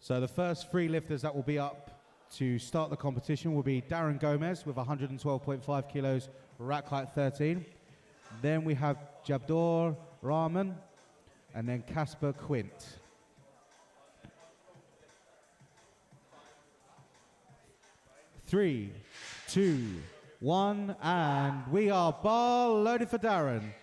So the first three lifters that will be up to start the competition will be Darren Gomez with 112.5 kilos, rack height 13. Then we have Jabdor Rahman, and then Casper Quint. Three, two, one, and we are bar loaded for Darren.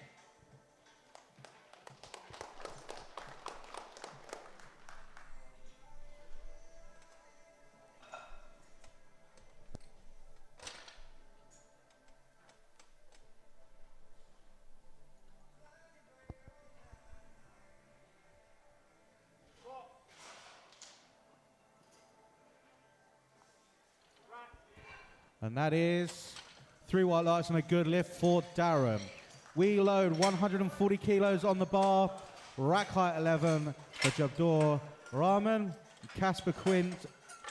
And that is 3 white lights and a good lift for Darren. We load 140 kilos on the bar, rack height 11 for Jabdor Rahman, Casper Quint,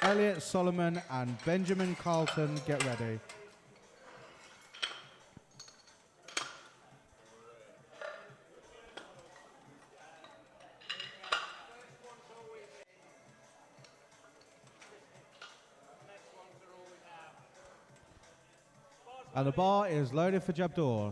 Elliot Solomon, and Benjamin Carlton. Get ready. And the bar is loaded for Jabdor.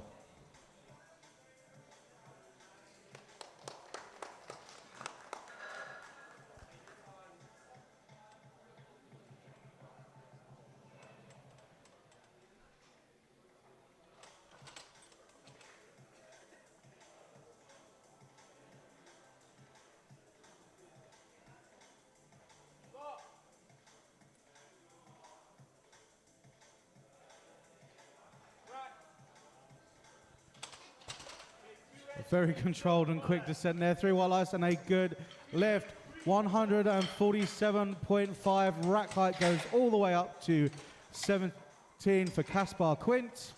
Very controlled and quick descent there. 3 white lights and a good lift. 147.5 rack height goes all the way up to 17 for Caspar Quint.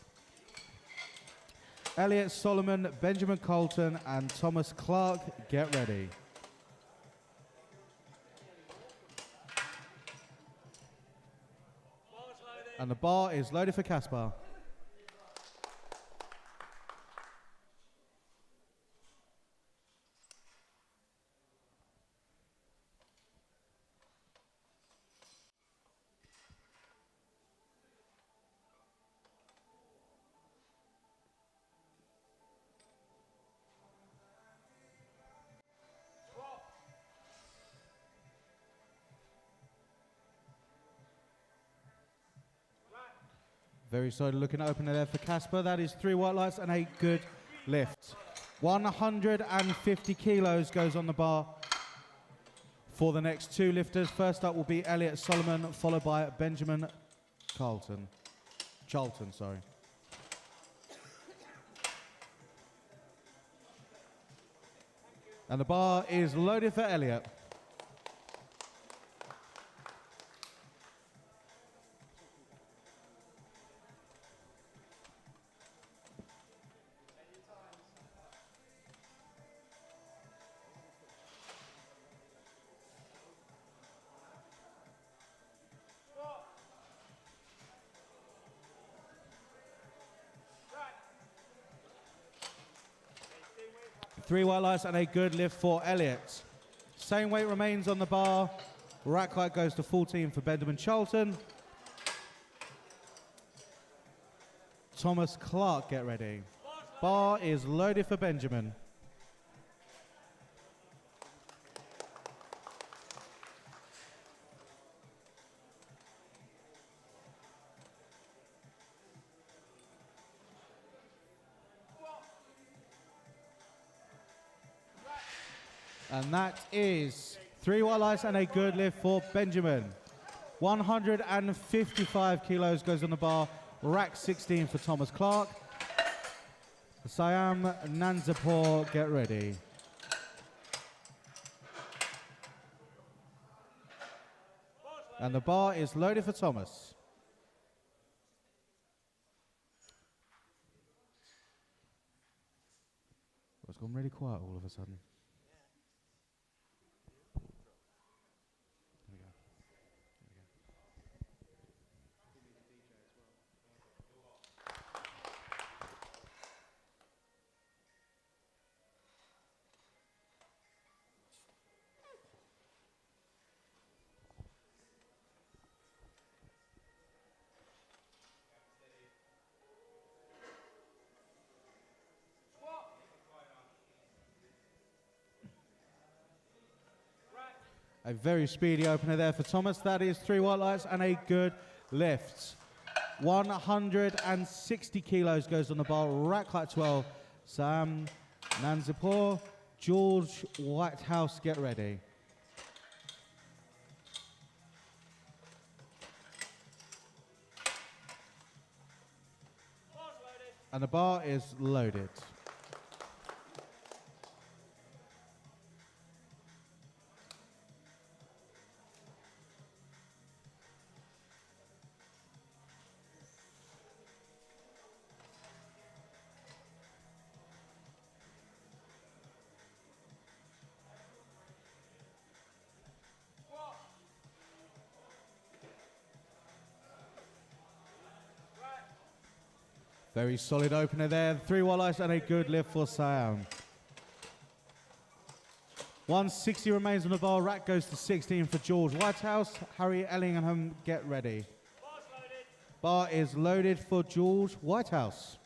Elliot Solomon, Benjamin Colton, and Thomas Clark. Get ready. And the bar is loaded for Caspar. Very solid looking opener there for Casper. That is 3 white lights and a good lift. 150 kilos goes on the bar for the next 2 lifters. First up will be Elliot Solomon, followed by Benjamin Charlton, sorry. And the bar is loaded for Elliot. Three white lights and a good lift for Elliot. Same weight remains on the bar. Rack height goes to 14 for Benjamin Charlton. Thomas Clark, get ready. Bar is loaded for Benjamin. And that is 3 white lights and a good lift for Benjamin. 155 kilos goes on the bar. Rack 16 for Thomas Clark. Siam Nanzapur, get ready. And the bar is loaded for Thomas. It's gone really quiet all of a sudden. A very speedy opener there for Thomas. That is 3 white lights and a good lift. 160 kilos goes on the bar, rack height 12. Sam Nanzipur, George Whitehouse, get ready. And the bar is loaded. Very solid opener there. 3 white lights and a good lift for Siam. 160 remains on the bar. Rack goes to 16 for George Whitehouse. Harry Ellingham, get ready. Bar is loaded for George Whitehouse.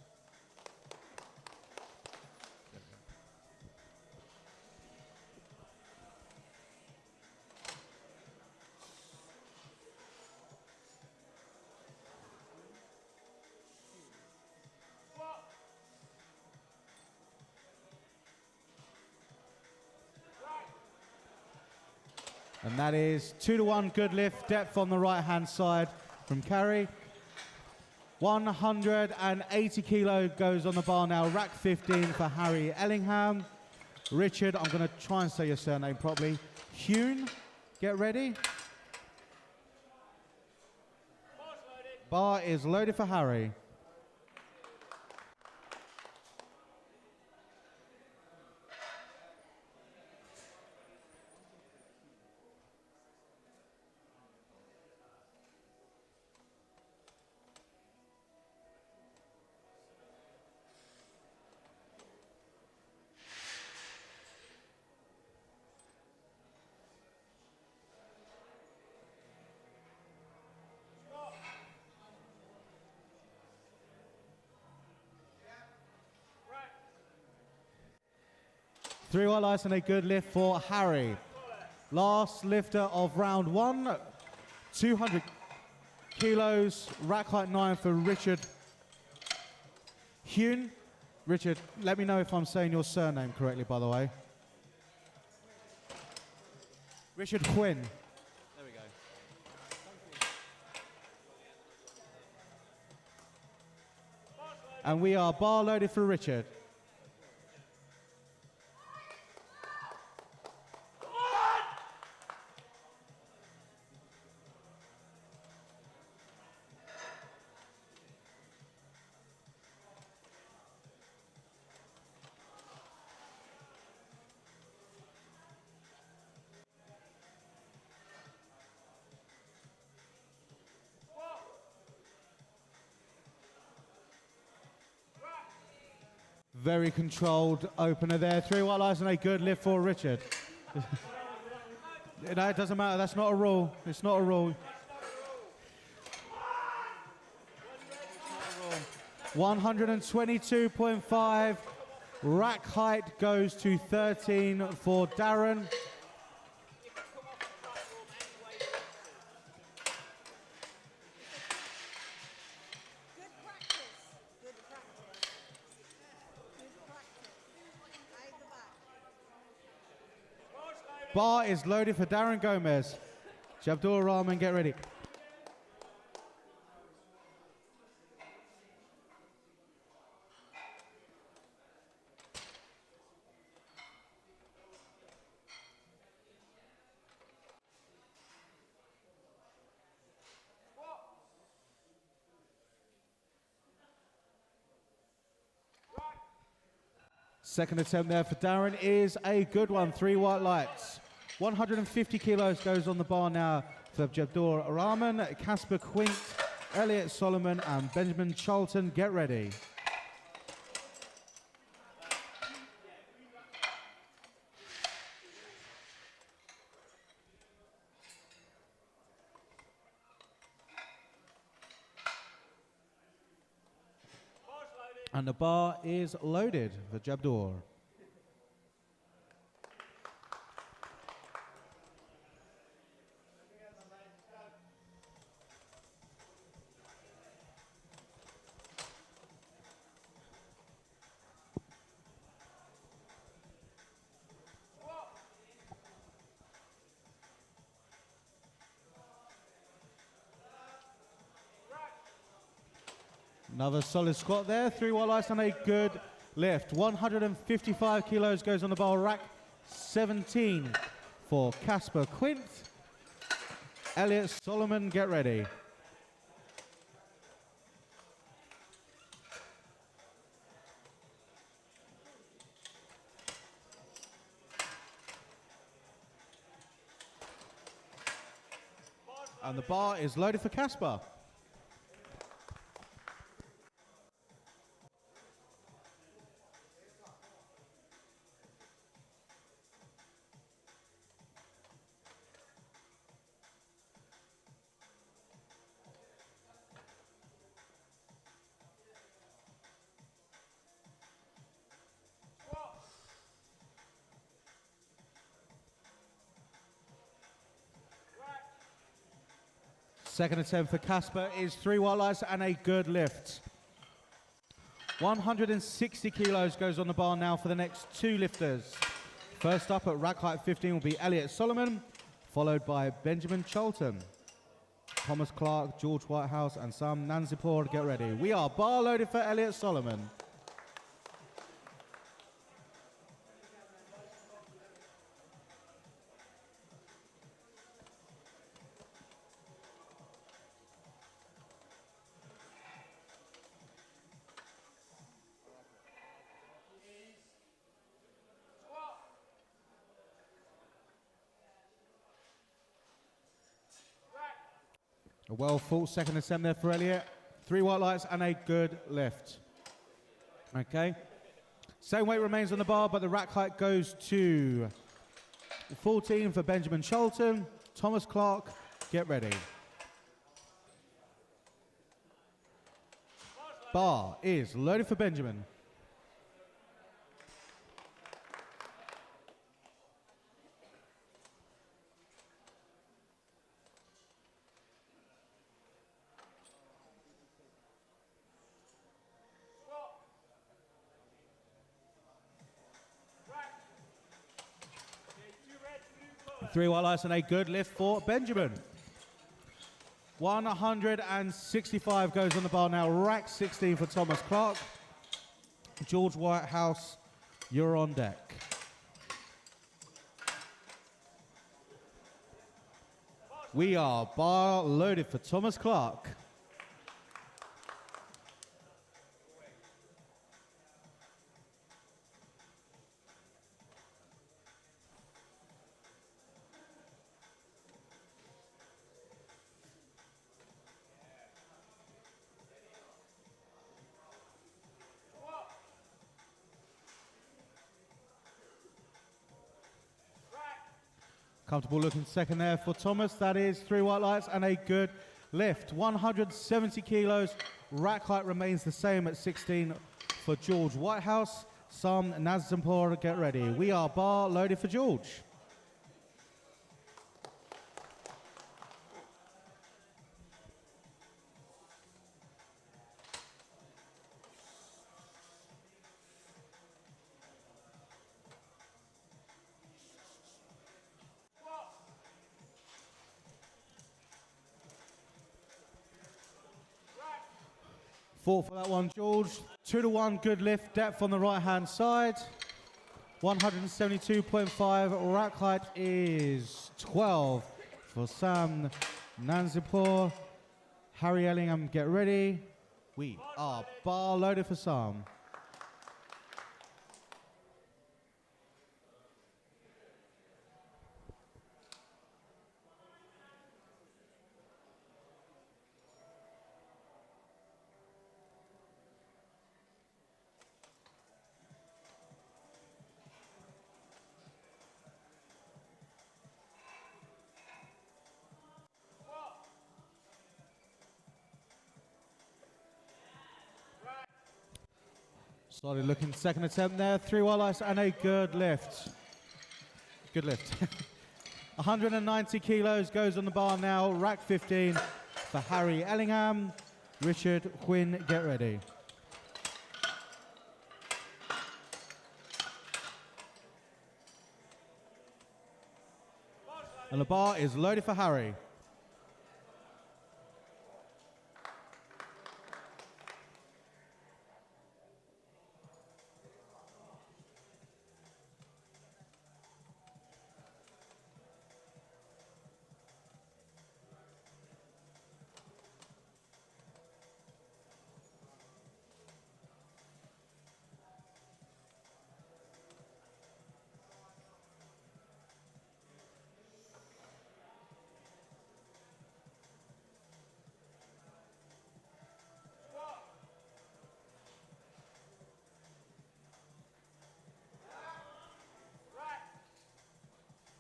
And that is 2-to-1 good lift, depth on the right-hand side from Carey. 180 kilo goes on the bar now, rack 15 for Harry Ellingham. Richard, I'm going to try and say your surname properly. Hune, get ready. Bar is loaded for Harry. Three white lights and a good lift for Harry. Last lifter of round 1, 200 kilos, rack height 9 for Richard Hune. Richard, let me know if I'm saying your surname correctly, by the way. Richard Quinn. There we go. And we are bar loaded for Richard. Very controlled opener there. 3 white lights and a good lift for Richard. No, it doesn't matter. That's not a rule. It's not a rule. 122.5. Rack height goes to 13 for Darren. Bar is loaded for Darren Gomez. Jabdur Rahman, get ready. Second attempt there for Darren is a good one. 3 white lights. 150 kilos goes on the bar now for Jabdur Rahman, Casper Quint, Elliot Solomon and Benjamin Charlton. Get ready. And the bar is loaded for Jabdur. Another solid squat there. 3 white lights and a good lift. 155 kilos goes on the bar. Rack 17 for Casper Quint. Elliot Solomon, get ready. And the bar is loaded for Casper. Second attempt for Casper is 3 white lights and a good lift. 160 kilos goes on the bar now for the next 2 lifters. First up at rack height 15 will be Elliot Solomon, followed by Benjamin Charlton. Thomas Clark, George Whitehouse, and Sam Nanzipur, get ready. We are bar loaded for Elliot Solomon. A well fought second attempt there for Elliot. 3 white lights and a good lift. Okay. Same weight remains on the bar, but the rack height goes to 14 for Benjamin Charlton. Thomas Clark, get ready. Bar is loaded for Benjamin. Three white lights and a good lift for Benjamin. 165 goes on the bar now. Rack 16 for Thomas Clark. George Whitehouse, you're on deck. We are bar loaded for Thomas Clark. Comfortable looking second there for Thomas. That is 3 white lights and a good lift. 170 kilos. Rack height remains the same at 16 for George Whitehouse. Sam Nazampur, get ready. We are bar loaded for George. Fought for that one, George. 2-1, good lift, depth on the right-hand side. 172.5, rack height is 12 for Sam Nanzipur. Harry Ellingham, get ready. We are bar loaded for Sam. Solid looking second attempt there. 3 white lights and a good lift. Good lift. 190 kilos goes on the bar now. Rack 15 for Harry Ellingham. Richard Quinn, get ready. And the bar is loaded for Harry.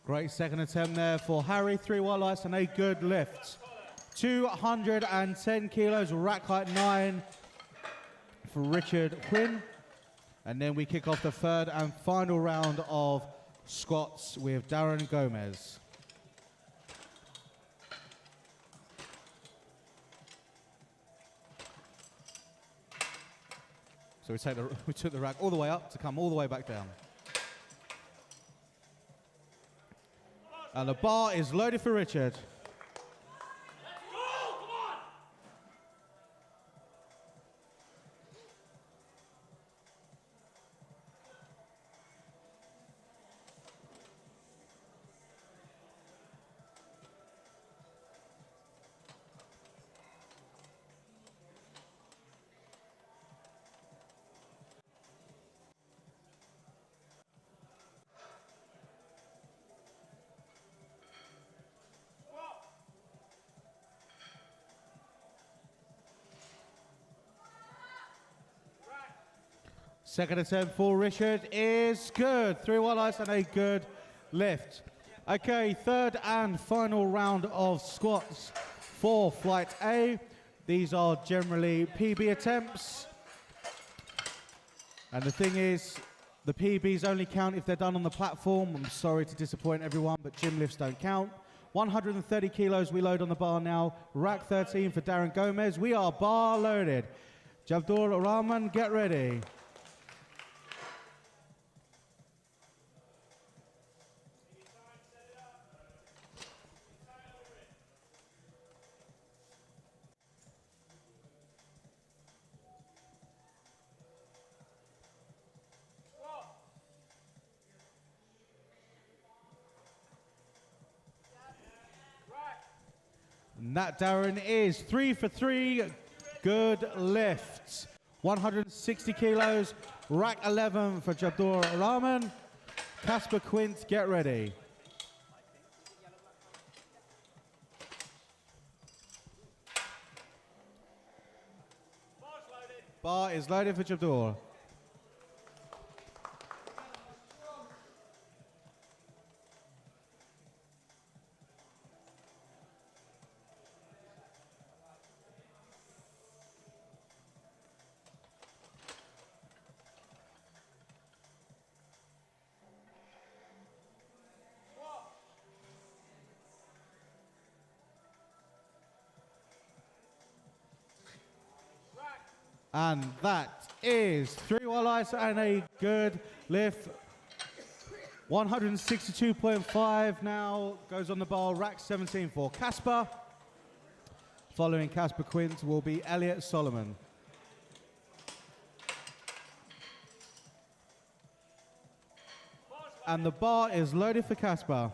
Great second attempt there for Harry. 3 white lights and a good lift. 210 kilos, rack height 9 for Richard Quinn. And then we kick off the third and final round of squats with Darren Gomez. So we took the rack all the way up to come all the way back down. And the bar is loaded for Richard. Second attempt for Richard is good. 3 white lights and a good lift. Okay, third and final round of squats for Flight A. These are generally PB attempts. And the thing is, the PBs only count if they're done on the platform. I'm sorry to disappoint everyone, but gym lifts don't count. 130 kilos we load on the bar now. Rack 13 for Darren Gomez. We are bar loaded. Jabdur Rahman, get ready. And that, Darren, is 3 for 3, good lifts. 160 kilos, rack 11 for Jabdur Rahman. Casper Quint, get ready. Bar is loaded for Jabdur. And that is 3 white lights and a good lift. 162.5 now goes on the bar, rack 17 for Casper. Following Casper Quint will be Elliot Solomon. And the bar is loaded for Casper.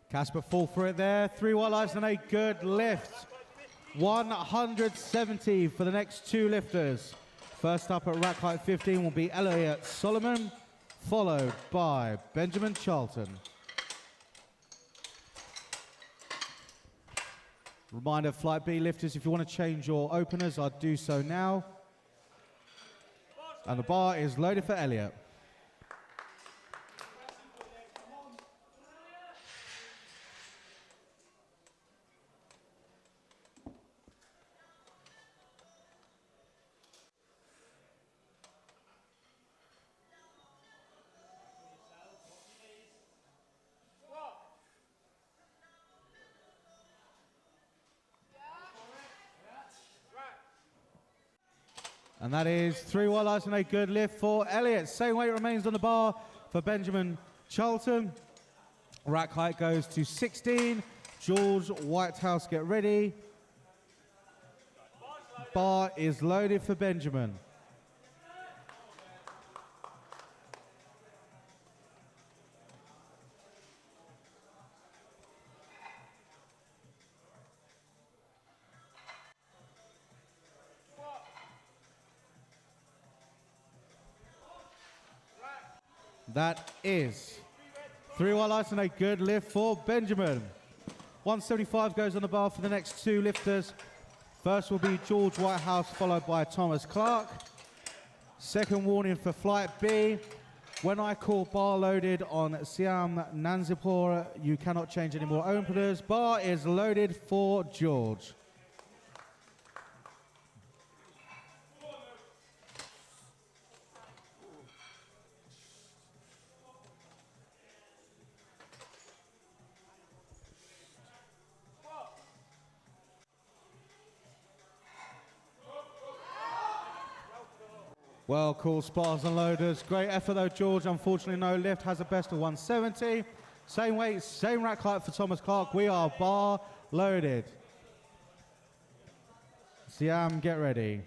Casper full for it there. 3 white lights and a good lift. 170 for the next 2 lifters. First up at rack height 15 will be Elliot Solomon, followed by Benjamin Charlton. Reminder, Flight B lifters, if you want to change your openers, I'd do so now. And the bar is loaded for Elliot. And that is 3 white lights and a good lift for Elliot. Same weight remains on the bar for Benjamin Charlton. Rack height goes to 16. George Whitehouse, get ready. Bar is loaded for Benjamin. That is 3 white lights and a good lift for Benjamin. 175 goes on the bar for the next 2 lifters. First will be George Whitehouse, followed by Thomas Clark. Second warning for flight B. When I call bar loaded on Siam Nanzipur, you cannot change any more openers. Bar is loaded for George. Well, cool spars and loaders. Great effort though, George. Unfortunately, no lift. Has a best of 170. Same weight, same rack height for Thomas Clark. We are bar loaded. Siam, get ready.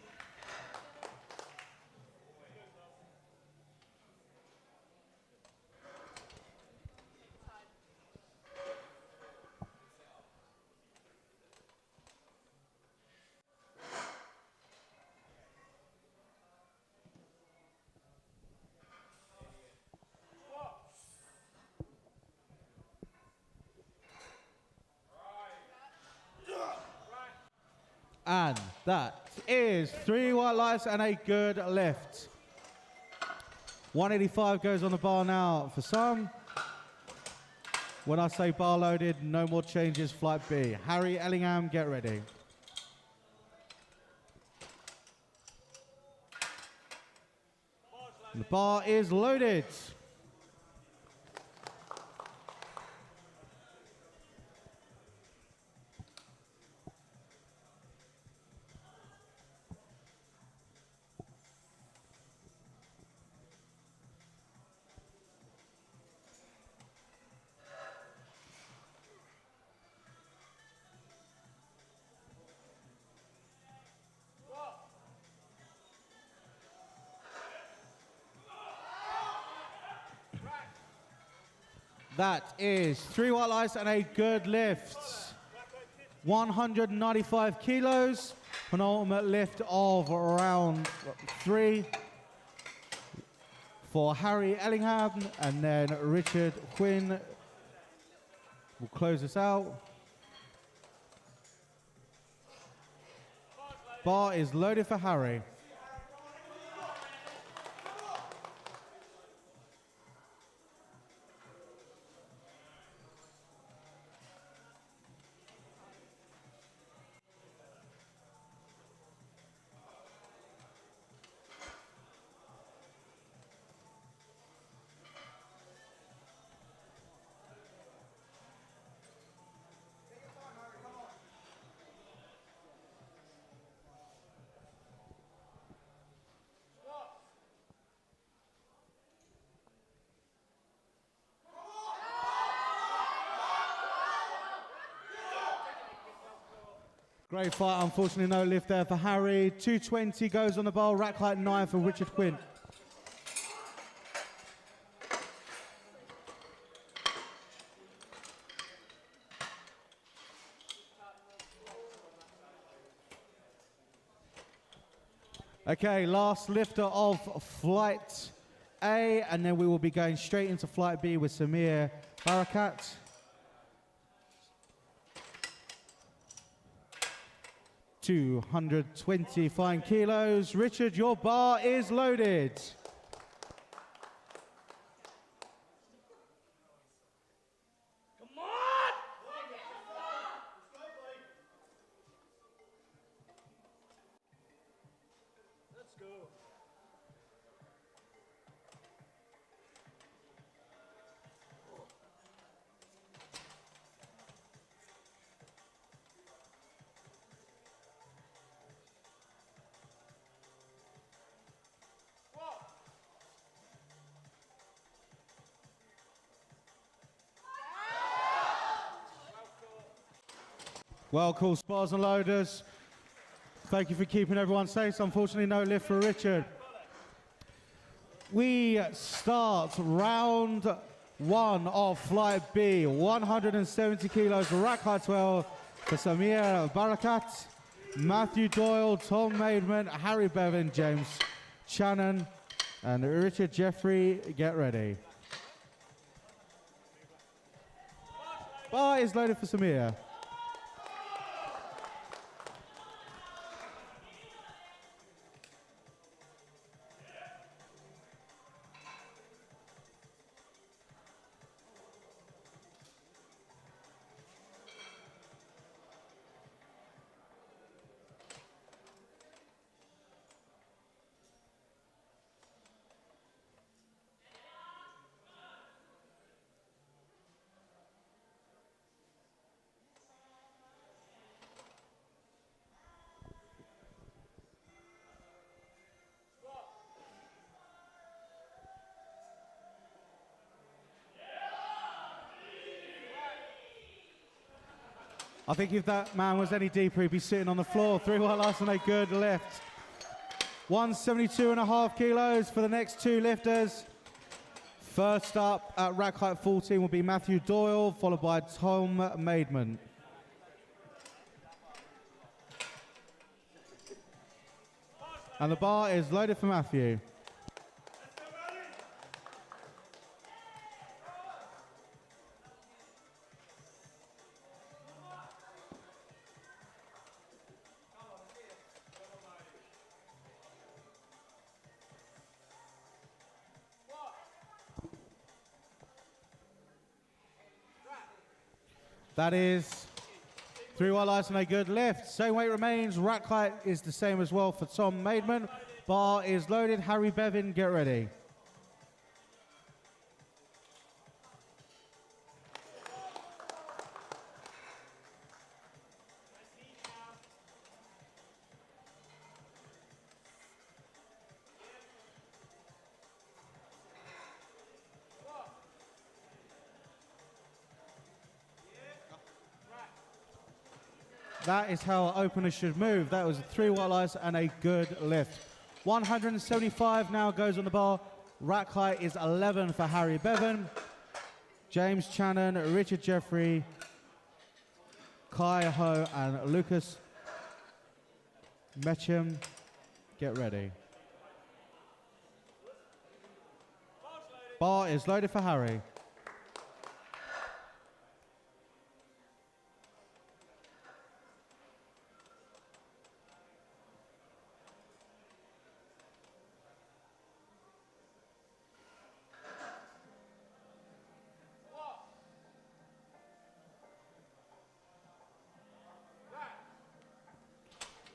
And that is 3 white lights and a good lift. 185 goes on the bar now for some. When I say bar loaded, no more changes, flight B. Harry Ellingham, get ready. The bar is loaded. That is 3 white lights and a good lift. 195 kilos, penultimate lift of round 3 for Harry Ellingham, and then Richard Quinn will close us out. Bar is loaded for Harry. Great fight, unfortunately no lift there for Harry. 220 goes on the bar, rack height 9 for Richard Quinn. Okay, last lifter of flight A, and then we will be going straight into flight B with Samir Barakat. $225 kilos. Richard, your bar is loaded. Come on! Let's go. Well, cool spars and loaders. Thank you for keeping everyone safe. Unfortunately, no lift for Richard. We start round 1 of flight B. 170 kilos, rack height 12 for Samir Barakat, Matthew Doyle, Tom Maidman, Harry Bevan, James Channon, and Richard Jeffrey. Get ready. Bar is loaded for Samir. I think if that man was any deeper, he'd be sitting on the floor. 3 white lights and a good lift. 172.5 kilos for the next 2 lifters. First up at rack height 14 will be Matthew Doyle, followed by Tom Maidman. And the bar is loaded for Matthew. That is 3 white lights and a good lift. Same weight remains. Rack height is the same as well for Tom Maidman. Bar is loaded. Harry Bevan, get ready. That is how openers should move. That was 3 white lights and a good lift. 175 now goes on the bar. Rack height is 11 for Harry Bevan. James Channon, Richard Jeffrey, Kai Ho, and Lucas Mecham, get ready. Bar is loaded for Harry.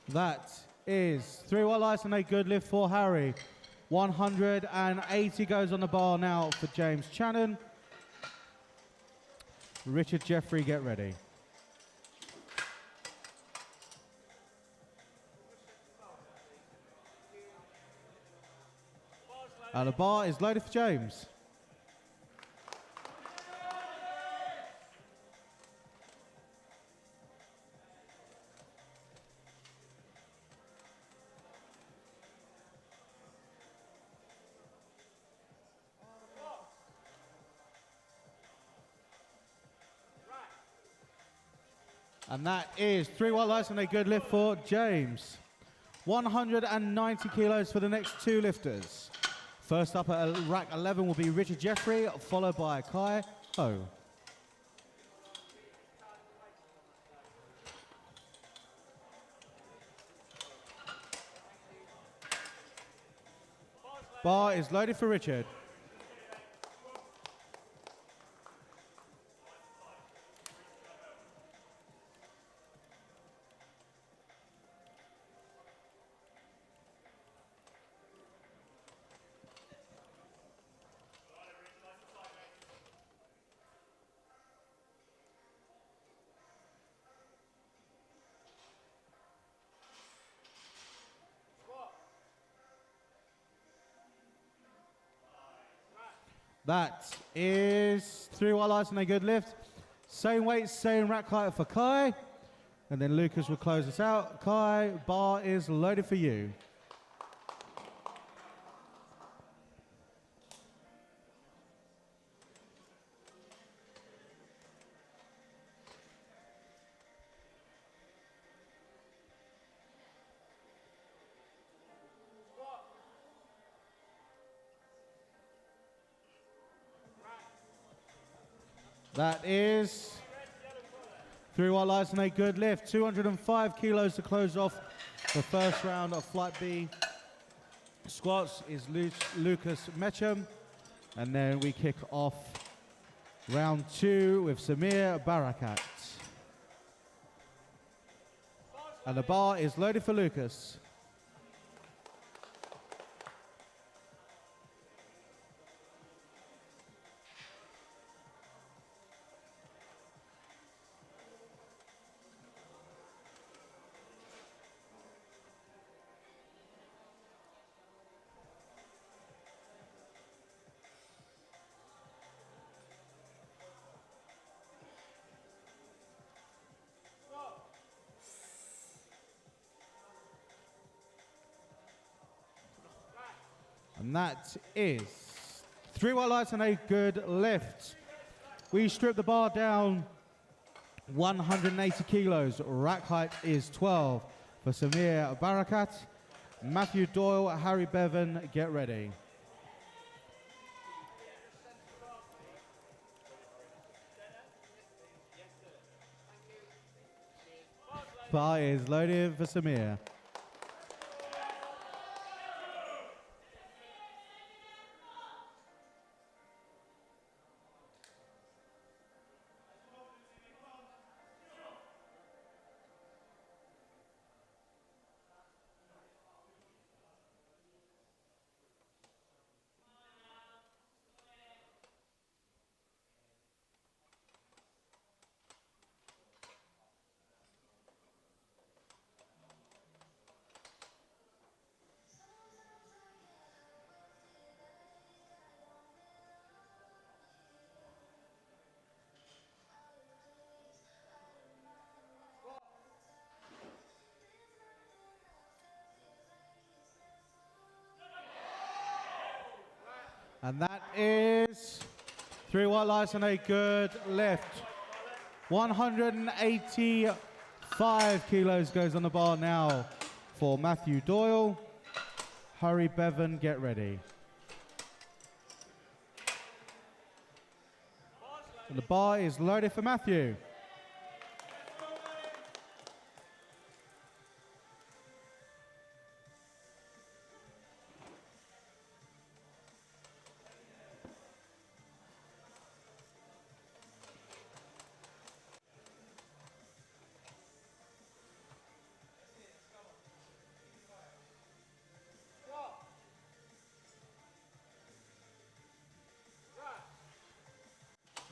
That is 3 white lights and a good lift for Harry. 180 goes on the bar now for James Channon. Richard Jeffrey, get ready. And the bar is loaded for James. And that is 3 white lights and a good lift for James. 190 kilos for the next 2 lifters. First up at rack 11 will be Richard Jeffrey, followed by Kai Ho. Bar is loaded for Richard. That is 3 white lights and a good lift. Same weight, same rack height for Kai. And then Lucas will close us out. Kai, bar is loaded for you. That is 3 white lights and a good lift. 205 kilos to close off the first round of Flight B. Squats is Lucas Mecham. And then we kick off round 2 with Samir Barakat. And the bar is loaded for Lucas. And that is 3 white lights and a good lift. We strip the bar down 180 kilos. Rack height is 12 for Samir Barakat. Matthew Doyle, Harry Bevan, get ready. Bar is loaded for Samir. And that is 3 white lights and a good lift. 185 kilos goes on the bar now for Matthew Doyle. Harry Bevan, get ready. And the bar is loaded for Matthew.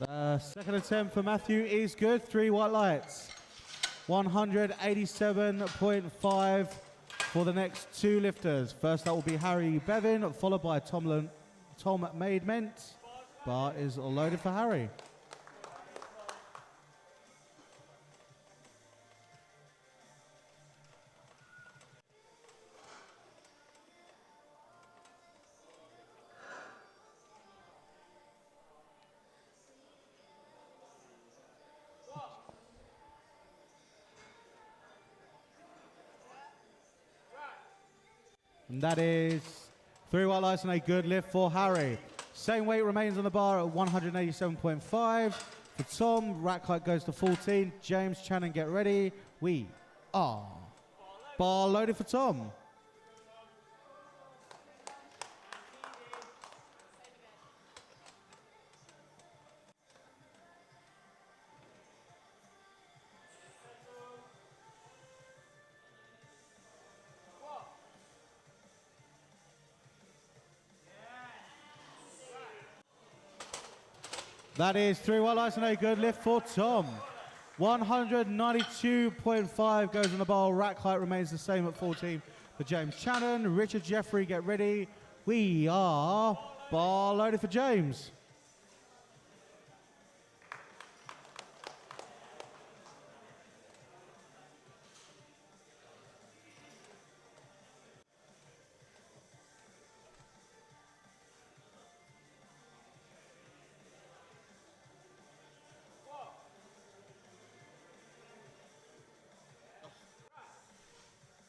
The second attempt for Matthew is good. 3 white lights. 187.5 for the next 2 lifters. First up will be Harry Bevan, followed by Tom Maidment. Bar is loaded for Harry. And that is 3 white lights and a good lift for Harry. Same weight remains on the bar at 187.5. For Tom, rack height goes to 14. James Channon, get ready. We are bar loaded for Tom. That is 3 white lights and a good lift for Tom. 192.5 goes on the bar. Rack height remains the same at 14 for James Channon. Richard Jeffrey, get ready. We are bar loaded for James.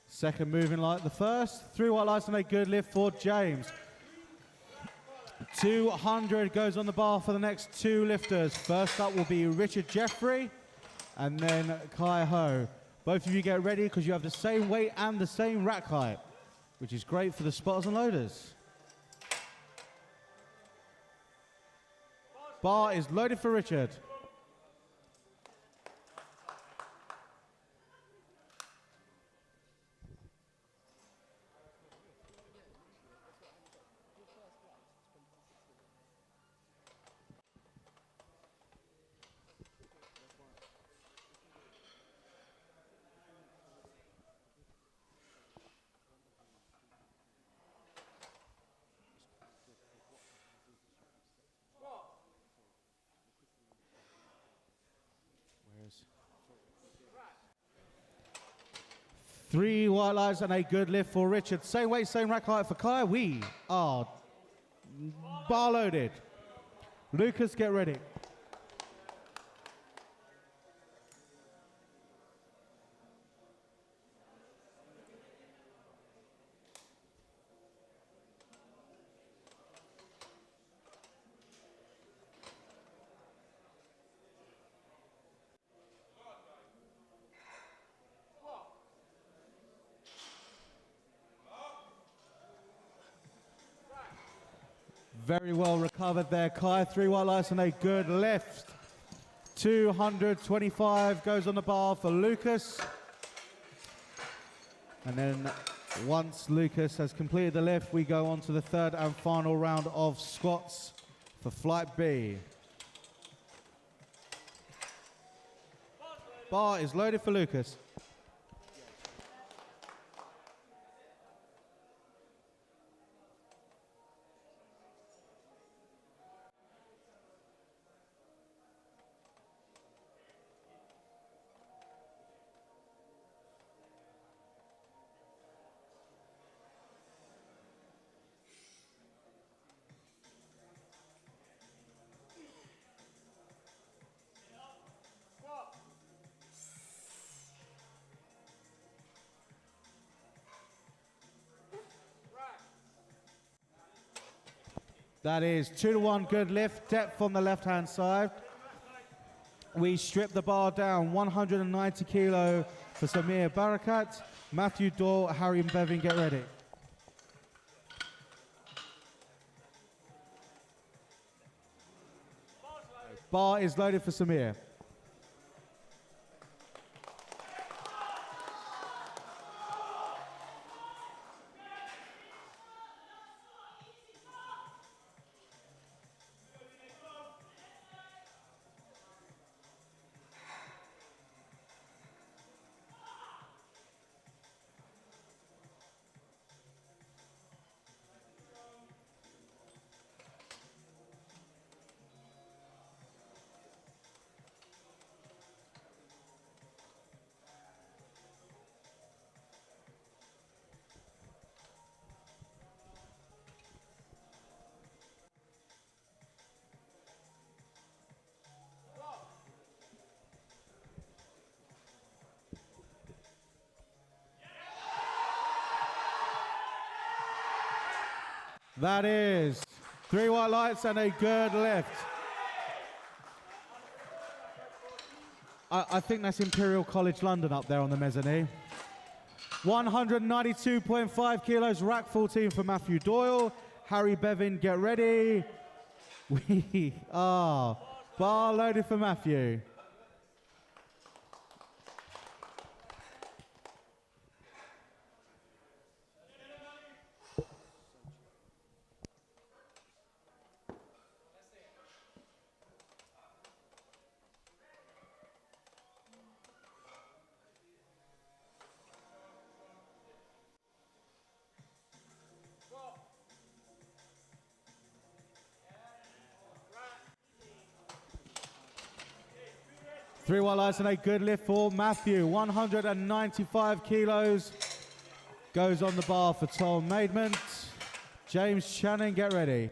Second moving like the first. 3 white lights and a good lift for James. 200 goes on the bar for the next 2 lifters. First up will be Richard Jeffrey. and then Kai Ho. Both of you get ready because you have the same weight and the same rack height, which is great for the spotters and loaders. Bar is loaded for Richard. Three white lights and a good lift for Richard. Same weight, same rack height for Kai. We are bar loaded. Lucas, get ready. Very well recovered there, Kai. Three white lights and a good lift. 225 goes on the bar for Lucas. And then once Lucas has completed the lift, we go on to the third and final round of squats for Flight B. Bar is loaded for Lucas. That is 2-to-1 good lift, depth on the left-hand side. We strip the bar down, 190 kilo for Samir Barakat. Matthew Doyle, Harry and Bevin, get ready. Bar is loaded for Samir. That is 3 white lights and a good lift. I think that's Imperial College London up there on the mezzanine. 192.5 kilos, rack 14 for Matthew Doyle. Harry Bevin, get ready. We are bar loaded for Matthew. Three white lights and a good lift for Matthew. 195 kilos goes on the bar for Tom Maidment. James Channing, get ready.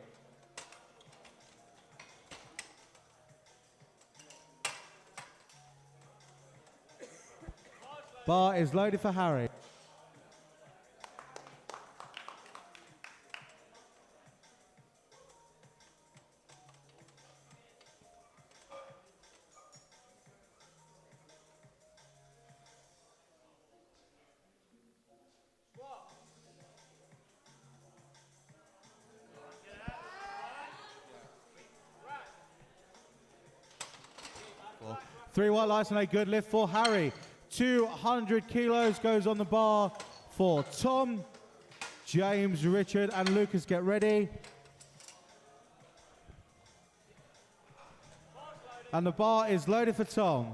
Bar is loaded for Harry. 3 white lights and a good lift for Harry. 200 kilos goes on the bar for Tom. James, Richard, and Lucas, get ready. And the bar is loaded for Tom.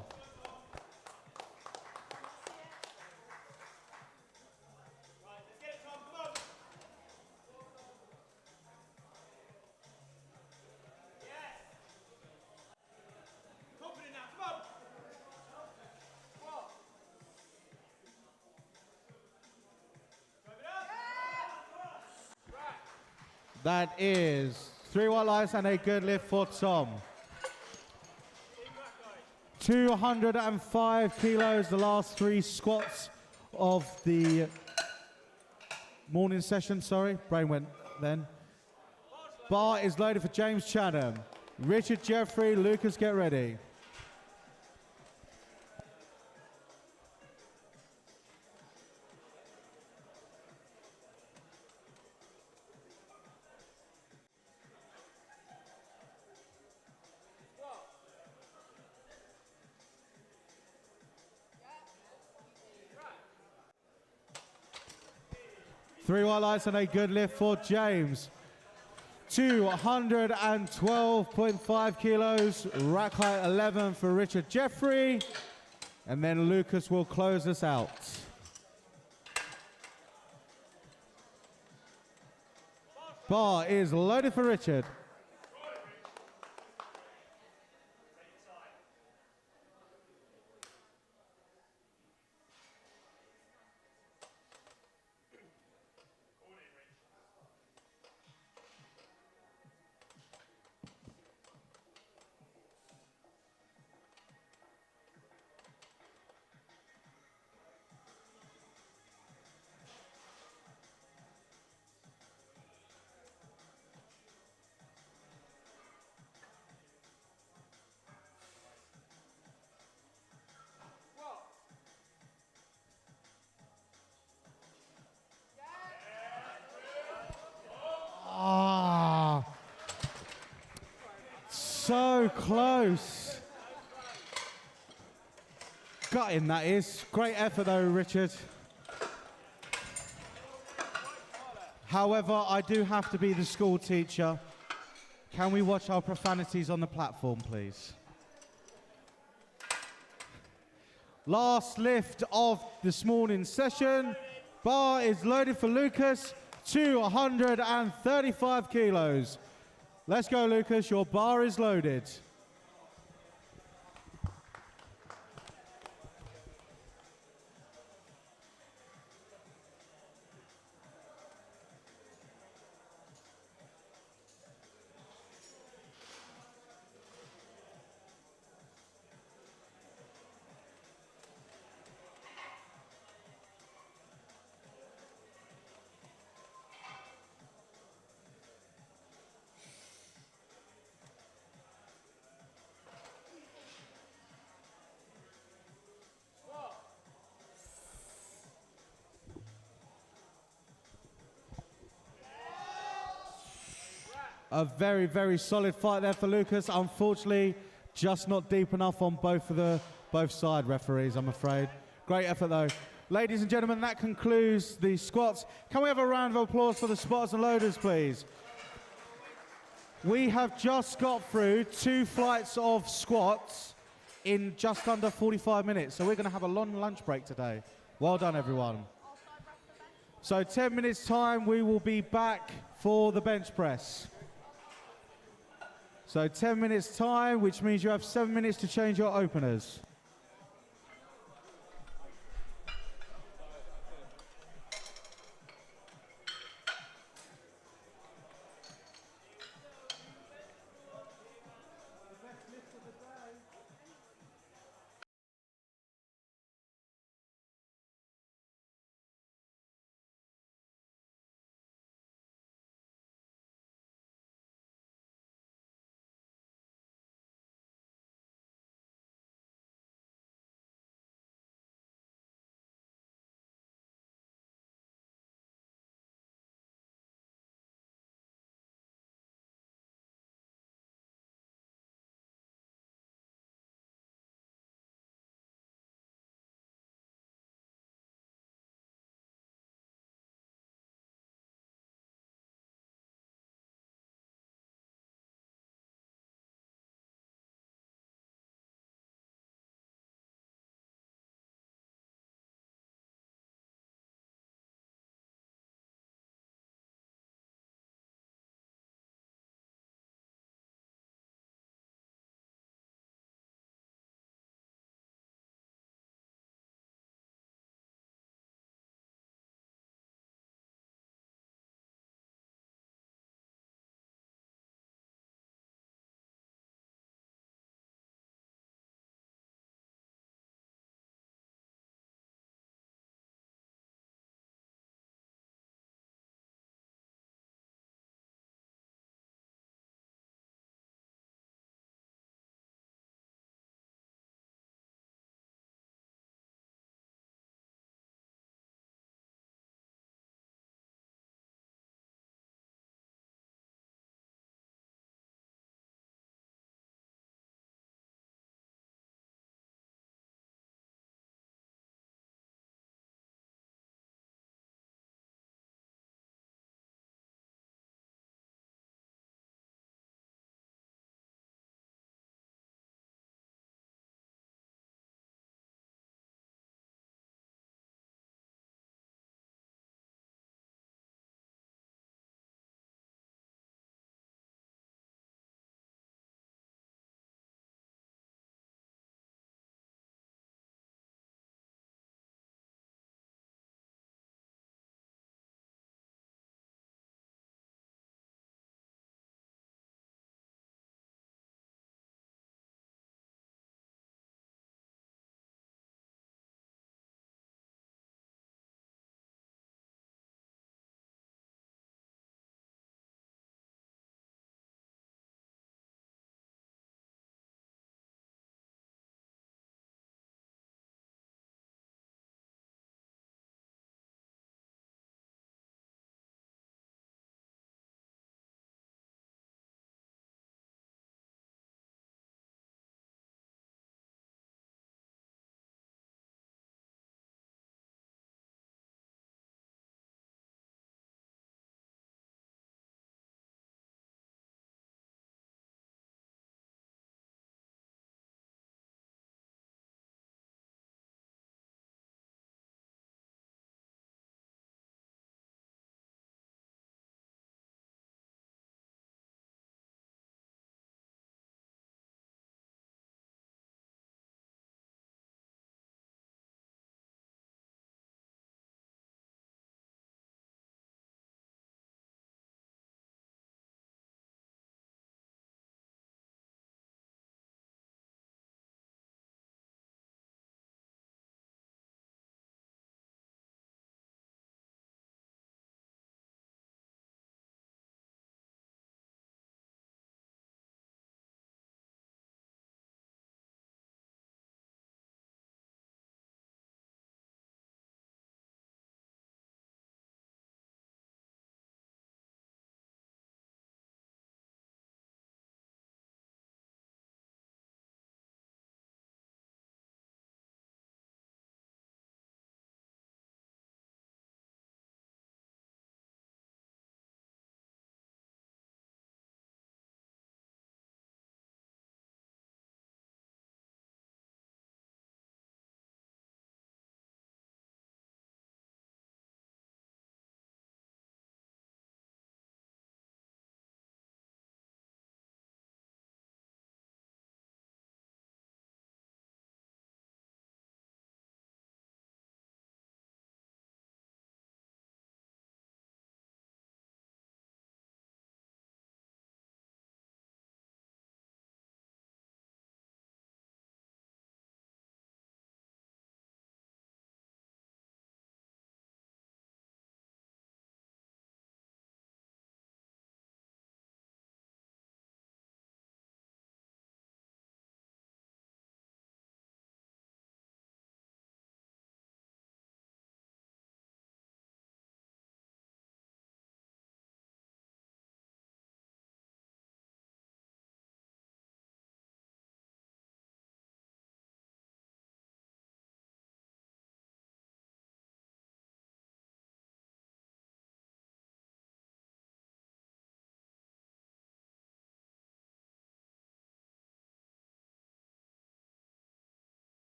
That is 3 white lights and a good lift for Tom. 205 kilos, the last 3 squats of the morning session, sorry, brain went then. Bar is loaded for James Chatham. Richard Jeffrey, Lucas, get ready. Three white lights and a good lift for James. 212.5 kilos, rack height 11 for Richard Jeffrey. And then Lucas will close us out. Bar is loaded for Richard. Ah, so close. Gutting that is. Great effort though, Richard. However, I do have to be the school teacher. Can we watch our profanities on the platform, please? Last lift of this morning's session. Bar is loaded for Lucas. 235 kilos. Let's go, Lucas. Your bar is loaded. A very, very solid fight there for Lucas. Unfortunately, just not deep enough on both side referees, I'm afraid. Great effort though. Ladies and gentlemen, that concludes the squats. Can we have a round of applause for the spotters and loaders, please? We have just got through 2 flights of squats in just under 45 minutes. So we're going to have a long lunch break today. Well done, everyone. So 10 minutes time, we will be back for the bench press. So 10 minutes time, which means you have 7 minutes to change your openers.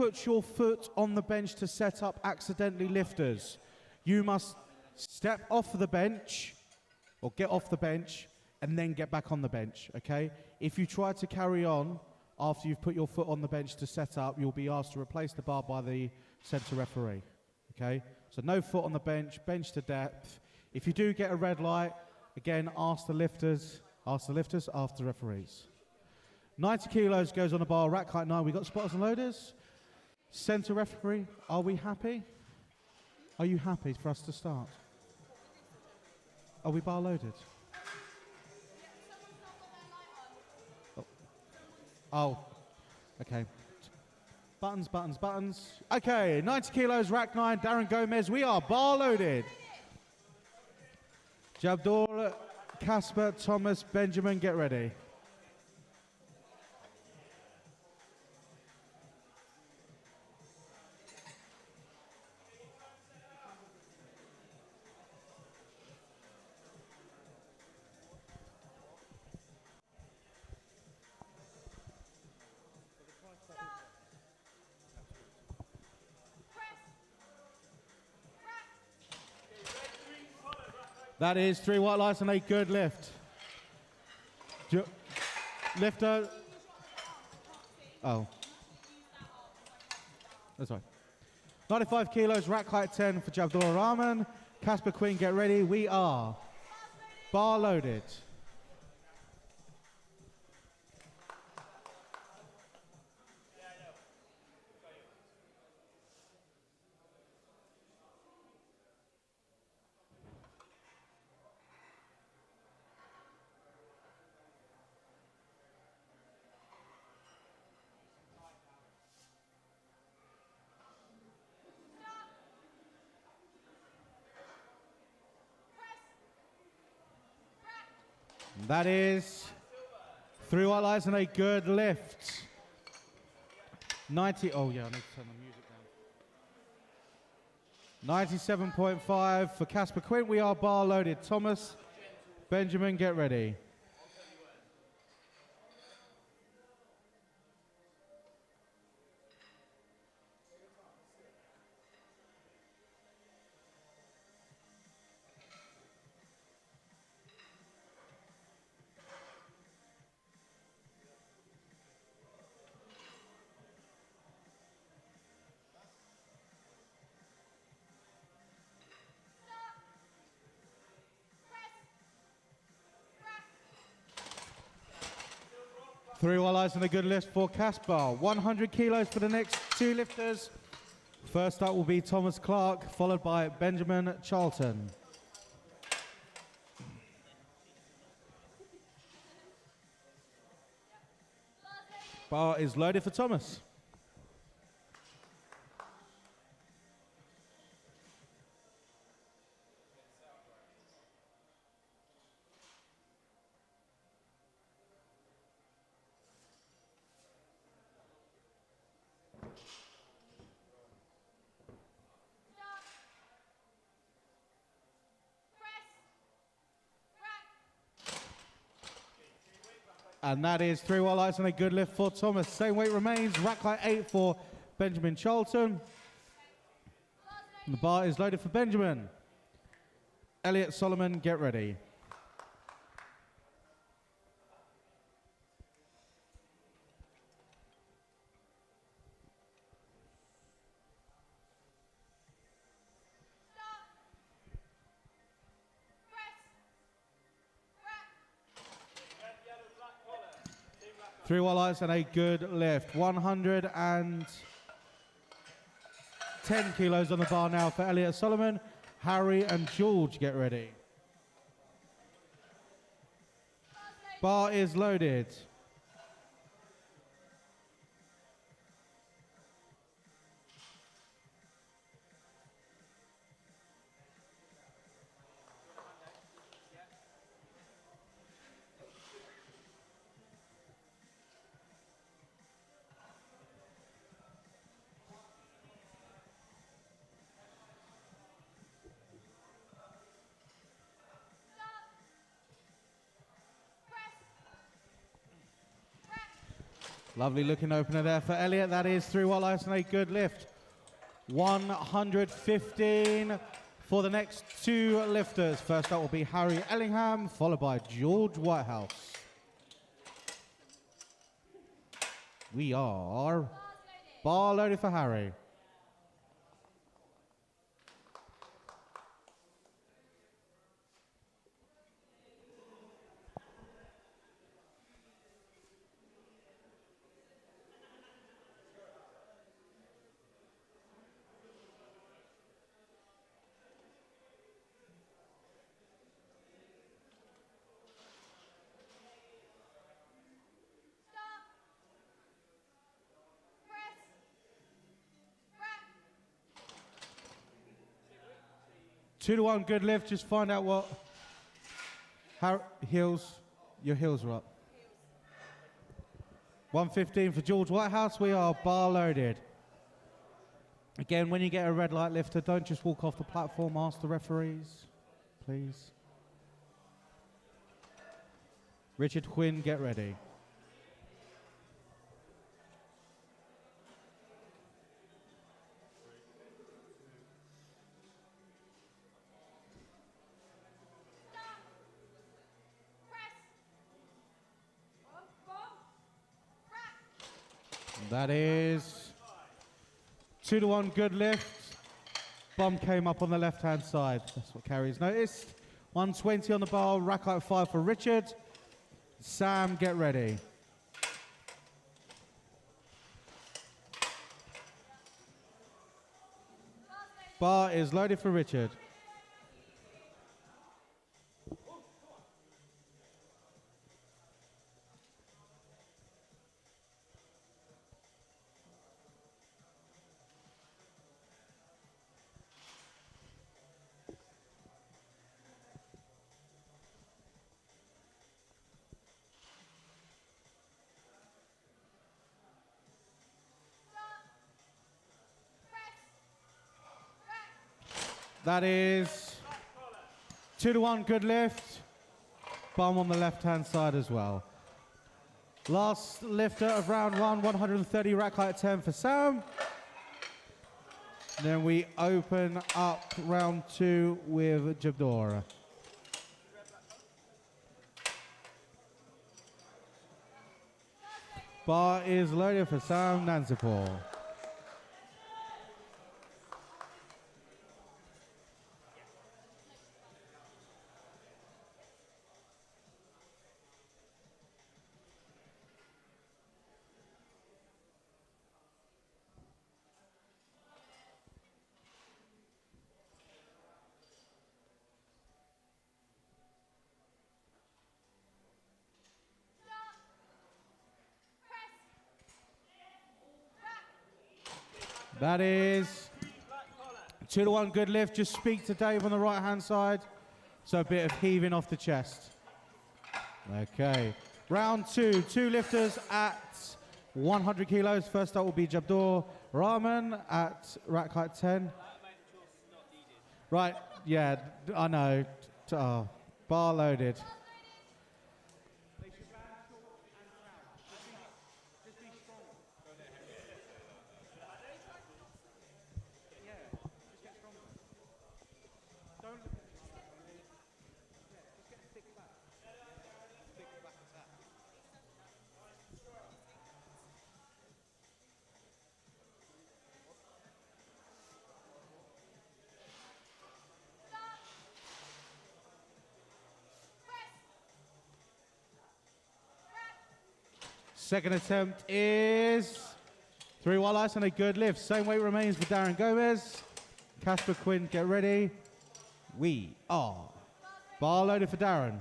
put your foot on the bench to set up accidentally lifters, you must step off the bench or get off the bench and then get back on the bench, okay? If you try to carry on after you've put your foot on the bench to set up, you'll be asked to replace the bar by the center referee, okay? So no foot on the bench, bench to depth. If you do get a red light, again, ask the lifters, ask the referees. 90 kilos goes on the bar, rack height 9. We got spotters and loaders. Center referee, are we happy? Are you happy for us to start? Are we bar loaded? Oh, okay. Buttons, buttons, buttons. Okay, 90 kilos, rack 9, Darren Gomez. We are bar loaded. Jabdul, Casper, Thomas, Benjamin, get ready. That is 3 white lights and a good lift. Lifter. Oh. That's right. 95 kilos, rack height 10 for Jabdul Rahman. Casper Queen, get ready. We are bar loaded. That is 3 white lights and a good lift. 90, oh yeah, I need to turn the music down. 97.5 for Casper Quinn. We are bar loaded. Thomas, Benjamin, get ready. Three white lights and a good lift for Casper. 100 kilos for the next 2 lifters. First up will be Thomas Clark, followed by Benjamin Charlton. Bar is loaded for Thomas. And that is 3 white lights and a good lift for Thomas. Same weight remains. Rack height 8 for Benjamin Charlton. And the bar is loaded for Benjamin. Elliot Solomon, get ready. Three white lights and a good lift. 110 kilos on the bar now for Elliot Solomon. Harry and George, get ready. Bar is loaded. Lovely looking opener there for Elliot. That is 3 white lights and a good lift. 115 for the next 2 lifters. First up will be Harry Ellingham, followed by George Whitehouse. We are bar loaded for Harry. Two to 1 good lift. Just find out what heels. Your heels are up. 115 for George Whitehouse. We are bar loaded. Again, when you get a red light lifter, don't just walk off the platform. Ask the referees, please. Richard Quinn, get ready. That is 2 to 1 good lift. Bum came up on the left-hand side. That's what Carrie's noticed. 120 on the bar, rack out 5 for Richard. Sam, get ready. Bar is loaded for Richard. That is 2 to 1 good lift. Bum on the left-hand side as well. Last lifter of round 1, 130 rack height 10 for Sam. Then we open up round 2 with Jabdora. Bar is loaded for Sam Nansipur. That is 2 to 1 good lift. Just speak to Dave on the right-hand side. So a bit of heaving off the chest. Okay. Round 2, 2 lifters at 100 kilos. First up will be Jabdur Rahman at rack height 10. Right, yeah, I know. Bar loaded. Second attempt is 3 white lights and a good lift. Same weight remains for Darren Gomez. Casper Quinn, get ready. We are bar loaded for Darren.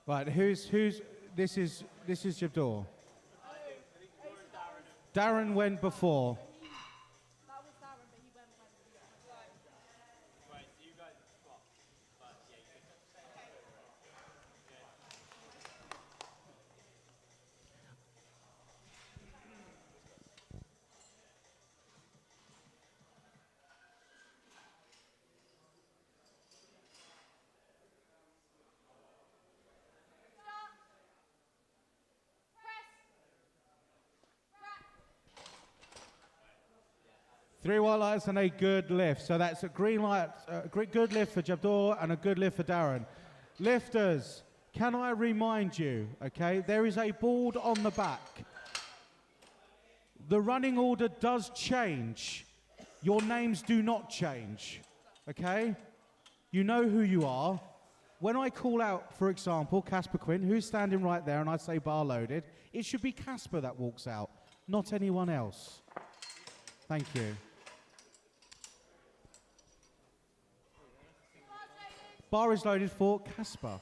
Right, this is Jabdor. Darren went before. 3 white lights and a good lift. So that's a green light, good lift for Jabdor and a good lift for Darren. Lifters, can I remind you, okay, there is a board on the back. The running order does change. Your names do not change, okay? You know who you are. When I call out, for example, Casper Quinn, who's standing right there, and I say bar loaded, it should be Casper that walks out, not anyone else. Thank you. Bar is loaded for Casper.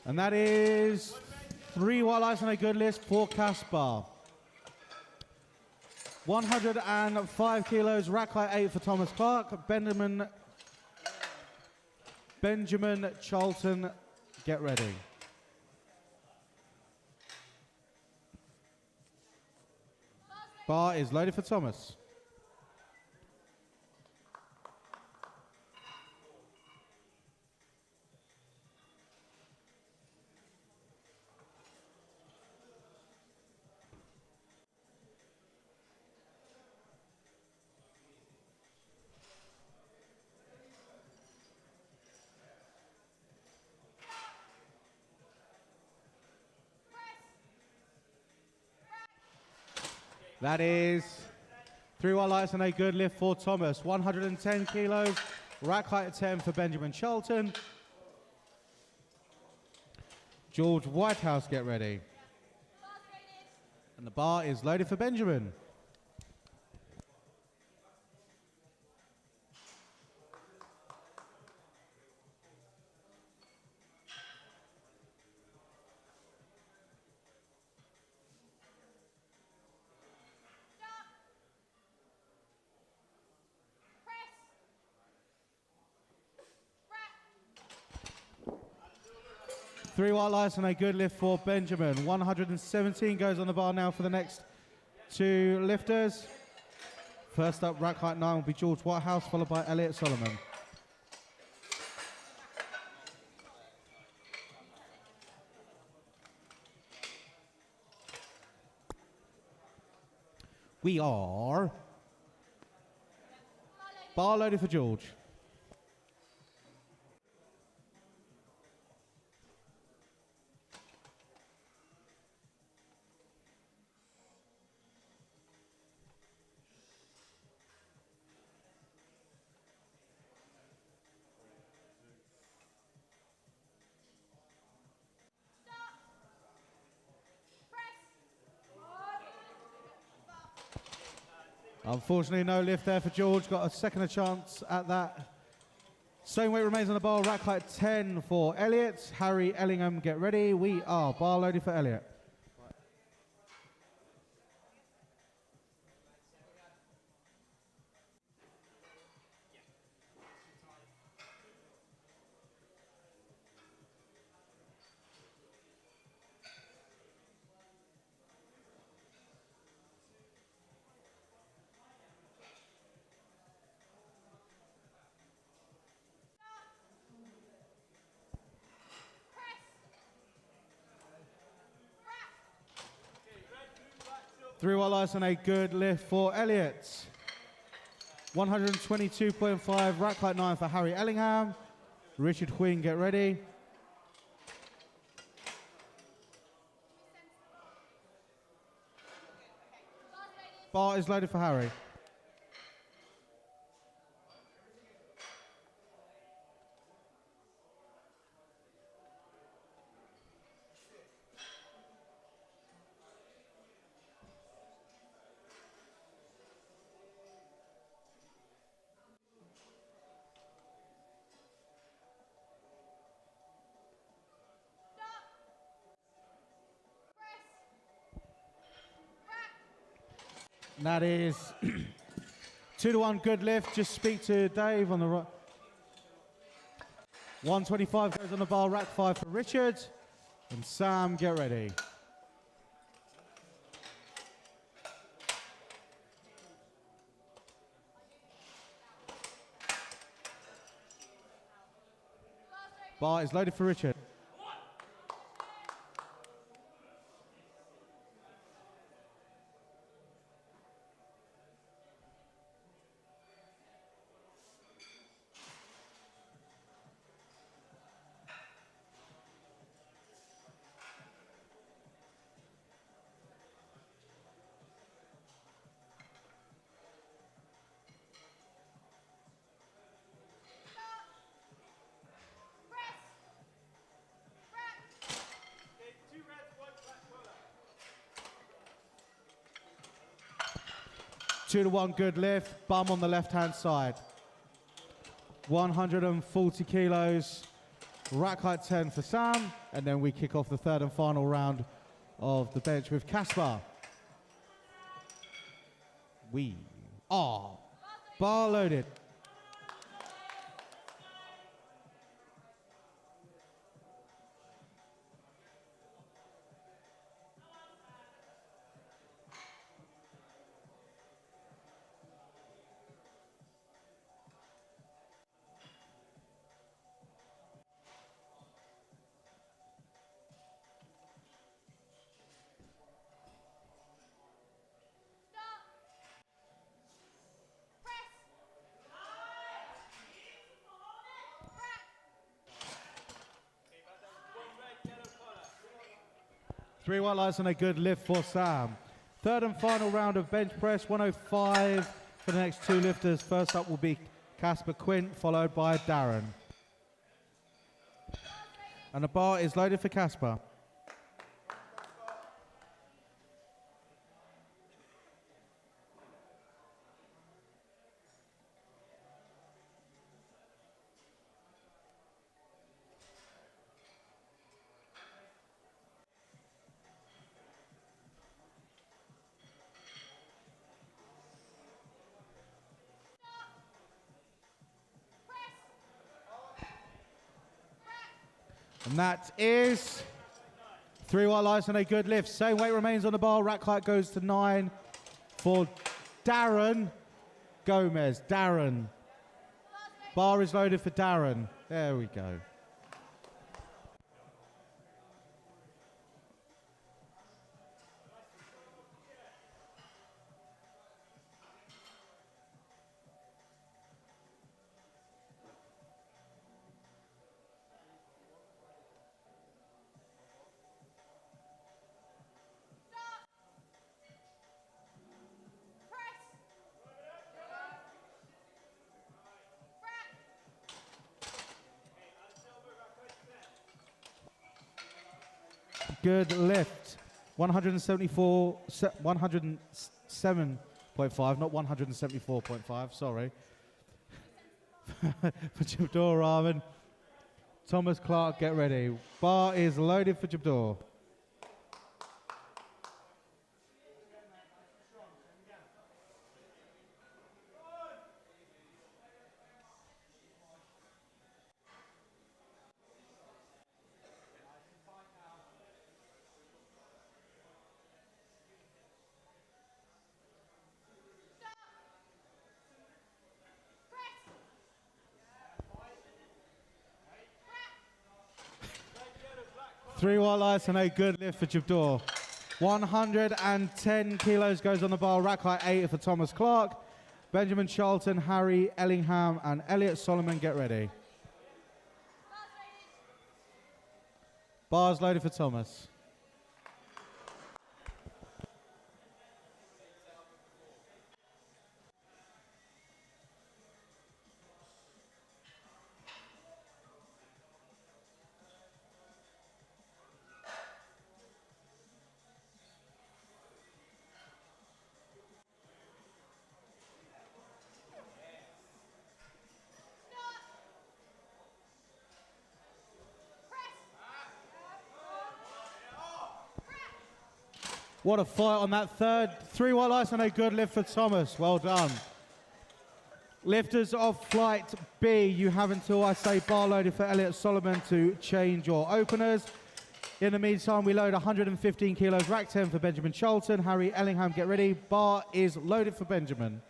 And that is 3 white lights and a good list for Caspar. 105 kilos, rack height 8 for Thomas Clark. Benjamin Charlton, get ready. Bar is loaded for Thomas. That is 3 white lights and a good lift for Thomas. 110 kilos, rack height 10 for Benjamin Charlton. George Whitehouse, get ready. And the bar is loaded for Benjamin. Three white lights and a good lift for Benjamin. 117 goes on the bar now for the next 2 lifters. First up, rack height 9 will be George Whitehouse, followed by Elliot Solomon. We are bar loaded for George. Unfortunately, no lift there for George. Got a second chance at that. Same weight remains on the bar. Rack height 10 for Elliot. Harry Ellingham, get ready. We are bar loaded for Elliot. Three white lights and a good lift for Elliot. 122.5, rack height 9 for Harry Ellingham. Richard Quinn, get ready. Bar is loaded for Harry. That is 2-1 good lift. Just speak to Dave on the right. 125 goes on the bar. Rack 5 for Richard. And Sam, get ready. Bar is loaded for Richard. Two to one good lift, bum on the left-hand side. 140 kilos, rack height 10 for Sam, and then we kick off the third and final round of the bench with Casper. We are bar loaded. Three white lights and a good lift for Sam. Third and final round of bench press, 105 for the next two lifters. First up will be Casper Quint, followed by Darren. And the bar is loaded for Casper. And that is three white lights and a good lift. Same weight remains on the bar. Rack height goes to 9 for Darren Gomez. Darren. Bar is loaded for Darren. There we go. Good lift. 107.5, not 174.5, sorry. For Jabdor Rahman. Thomas Clark, get ready. Bar is loaded for Jabdor. Three white lights and a good lift for Jabdor. 110 kilos goes on the bar. Rack height 8 for Thomas Clark. Benjamin Charlton, Harry Ellingham, and Elliot Solomon, get ready. Bars loaded for Thomas. What a fight on that third. Three white lights and a good lift for Thomas. Well done. Lifters of flight B, you have until I say bar loaded for Elliot Solomon to change your openers. In the meantime, we load 115 kilos, rack 10 for Benjamin Charlton. Harry Ellingham, get ready. Bar is loaded for Benjamin.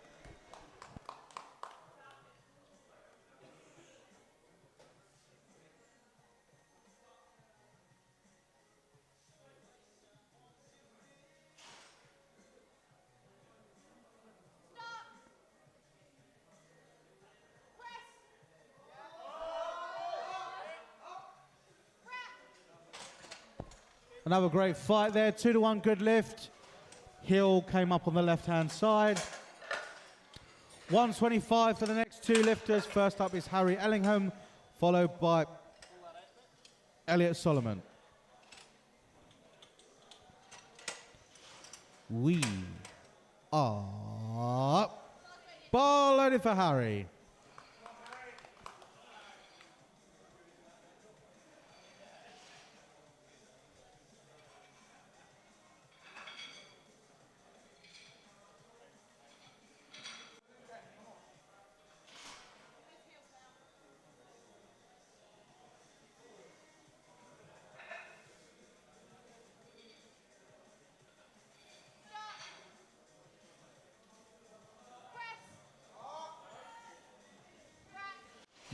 Another great fight there, 2-1 good lift. Hill came up on the left-hand side. 125 for the next two lifters. First up is Harry Ellingham, followed by Elliot Solomon. We are bar loaded for Harry.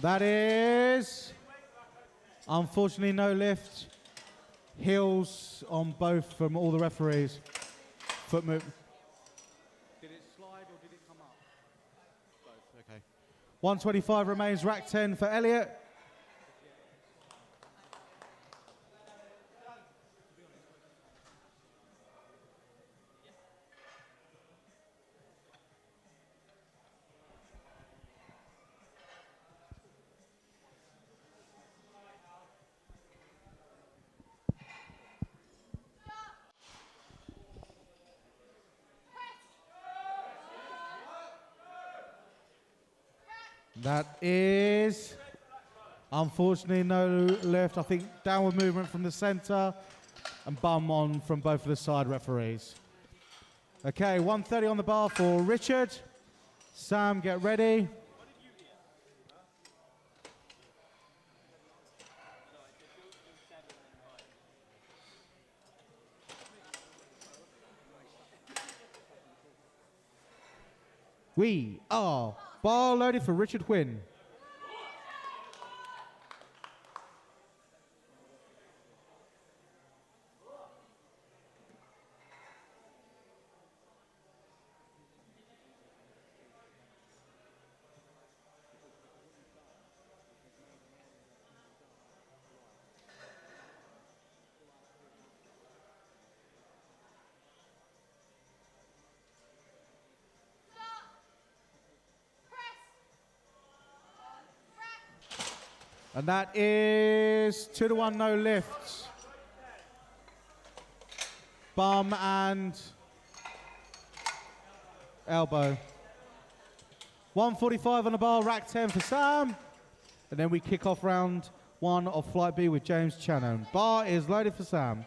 That is, unfortunately, no lift. Heels on both from all the referees. Foot move. Did it slide or did it come up? Both, okay. 125 remains, rack 10 for Elliot. That is, unfortunately, no lift. I think downward movement from the center and bum on from both of the side referees. Okay, 130 on the bar for Richard. Sam, get ready. We are bar loaded for Richard Quinn. And that is 2-1, no lifts. Bum and elbow. 145 on the bar, rack 10 for Sam. And then we kick off round one of Flight B with James Channon. Bar is loaded for Sam.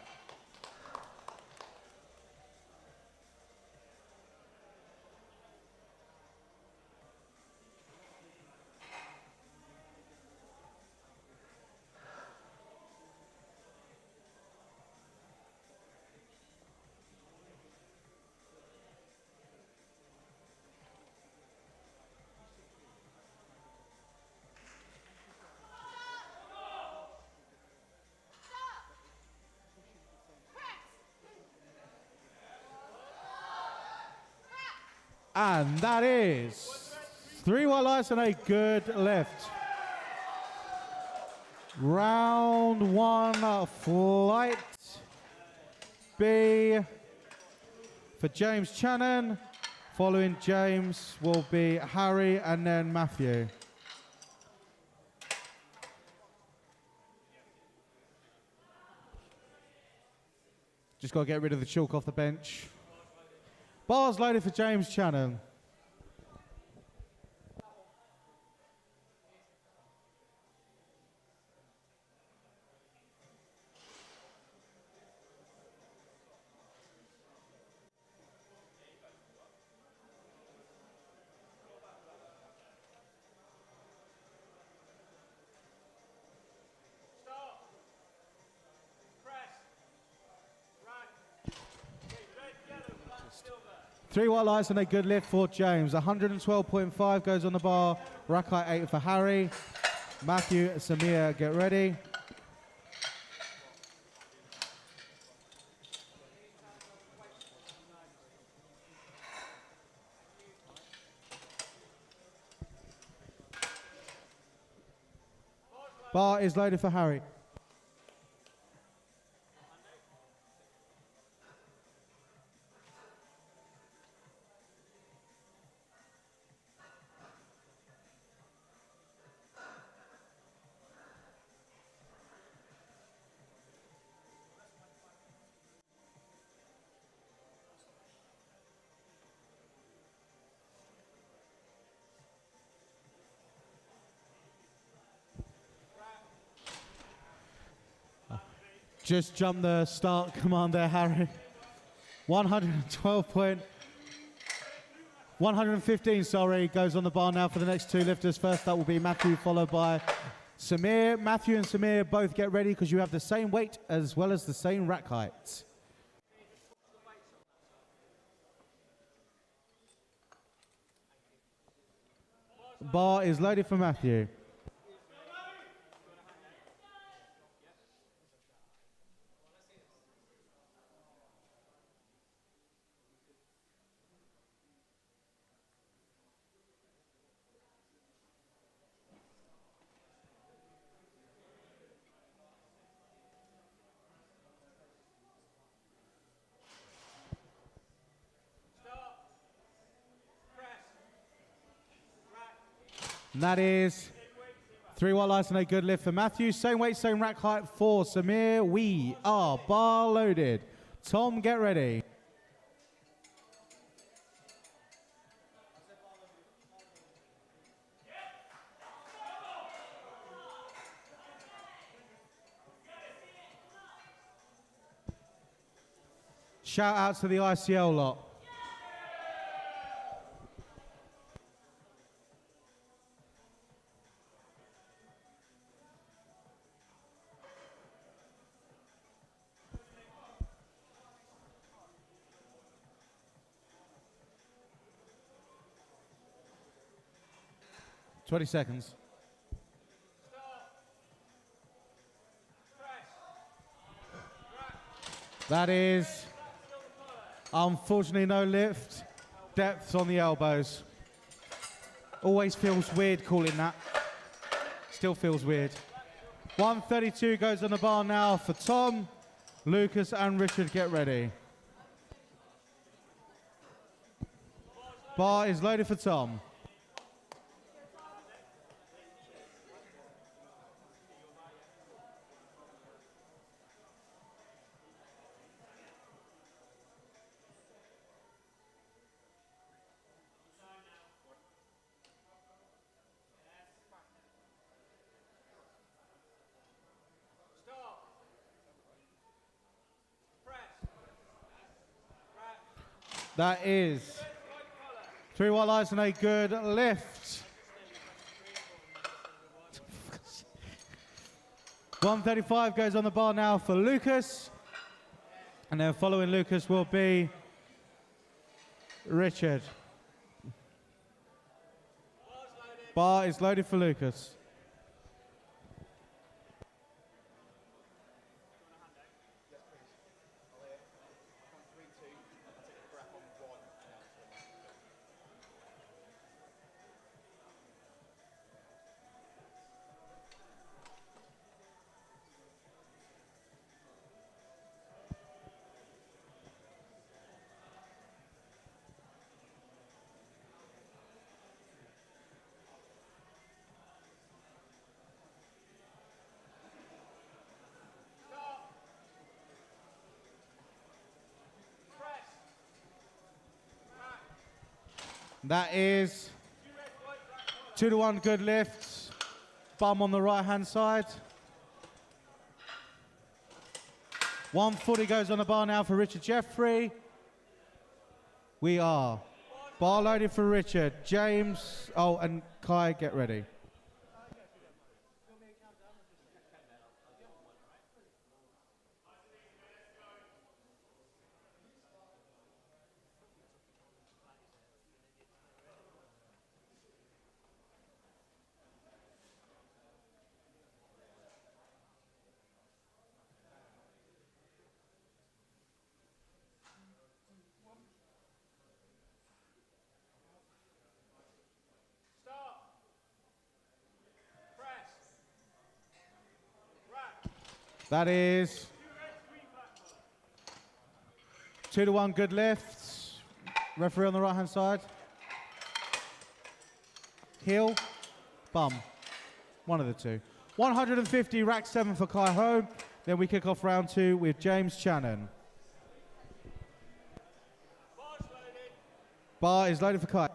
And that is 3 white lights and a good lift. Round one, Flight B for James Channon. Following James will be Harry and then Matthew. Just got to get rid of the chalk off the bench. Bars loaded for James Channon. 3 white lights and a good lift for James. 112.5 goes on the bar. Rack height 8 for Harry. Matthew, Samir, get ready. Bar is loaded for Harry. Just jump the start command there, Harry. 115, sorry, goes on the bar now for the next 2 lifters. First up will be Matthew, followed by Samir. Matthew and Samir both get ready because you have the same weight as well as the same rack height. Bar is loaded for Matthew. 'And that is 3 white lights and a good lift for Matthew. Same weight, same rack height for Samir. We are bar loaded. Tom, get ready. Shout out to the ICL lot. Stop. 20 seconds. That is, unfortunately, no lift. Depth on the elbows. Always feels weird calling that. Still feels weird. 132 goes on the bar now for Tom. Lucas and Richard, get ready. Bar is loaded for Tom. That is 3 white lights and a good lift. 135 goes on the bar now for Lucas. And then following Lucas will be Richard. Bar is loaded for Lucas. That is 2-to-1 good lift. Bum on the right hand side. 140 goes on the bar now for Richard Jeffrey. We are bar loaded for Richard. James, oh, and Kai, get ready. That is 2-1, good lifts. Referee on the right-hand side. Heel, bum. One of the two. 150, rack 7 for Kai Ho. Then we kick off round 2 with James Channon. Bar is loaded for Kai.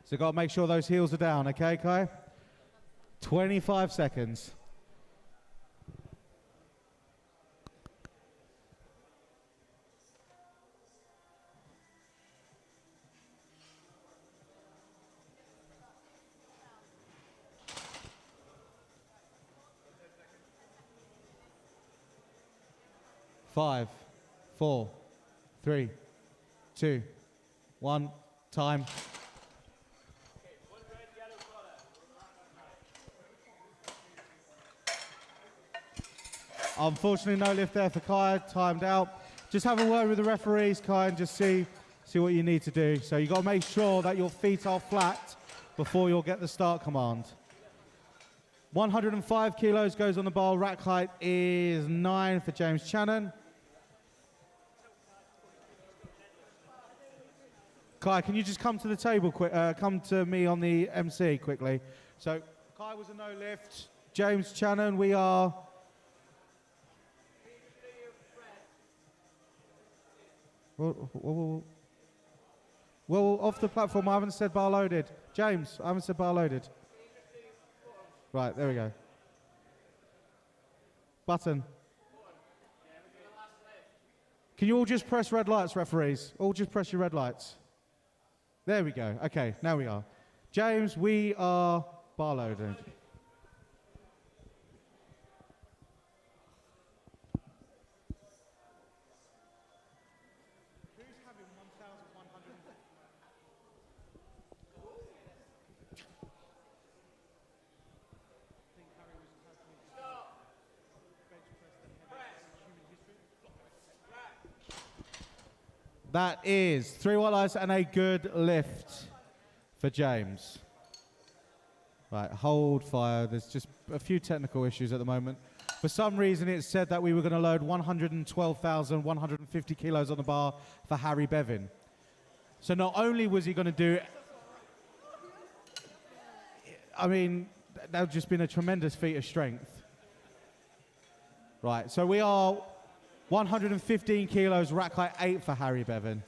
So got to make sure those heels are down, okay, Kai? 25 seconds. Five, 4, 3, 2, 1, time. Unfortunately, no lift there for Kai, timed out. Just have a word with the referees, Kai, and just see what you need to do. So you got to make sure that your feet are flat before you'll get the start command. 105 kilos goes on the bar. Rack height is 9 for James Channon. Kai, can you just come to the table quick? Come to me on the MC quickly. So Kai was a no lift. James Channon, we are. Well, off the platform, I haven't said bar loaded. James, I haven't said bar loaded. Right, there we go. Button. Can you all just press red lights, referees? All just press your red lights. There we go. Okay, now we are. James, we are bar loaded. That is 3 white lights and a good lift for James. Right, hold fire. There's just a few technical issues at the moment. For some reason, it said that we were going to load 112,150 kilos on the bar for Harry Bevan. So not only was he going to do, I mean, that would just been a tremendous feat of strength. Right, so we are 115 kilos, rack height 8 for Harry Bevan.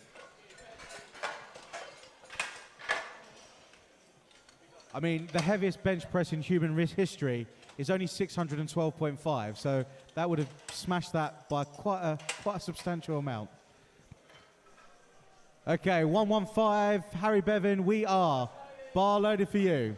I mean, the heaviest bench press in human history is only 612.5, so that would have smashed that by quite a substantial amount. Okay, 115, Harry Bevan, we are bar loaded for you.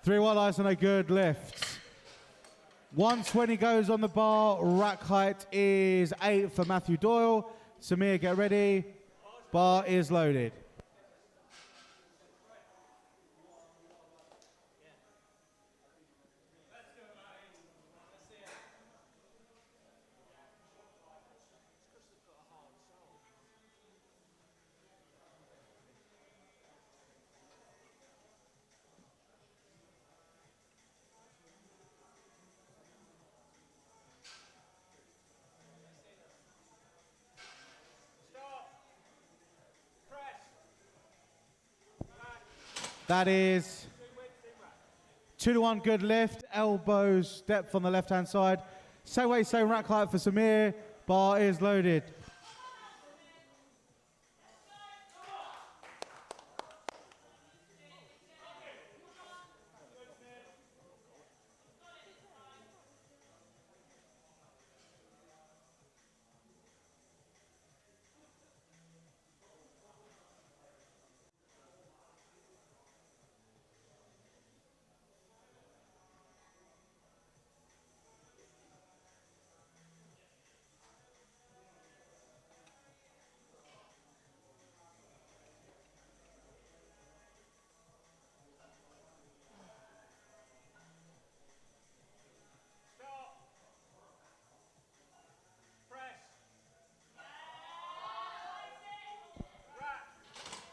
Three white lights and a good lift. 120 goes on the bar. Rack height is 8 for Matthew Doyle. Samir, get ready. Bar is loaded. That is 2-to-1 good lift, elbows, depth on the left-hand side. Same weight, same rack height for Samir. Bar is loaded.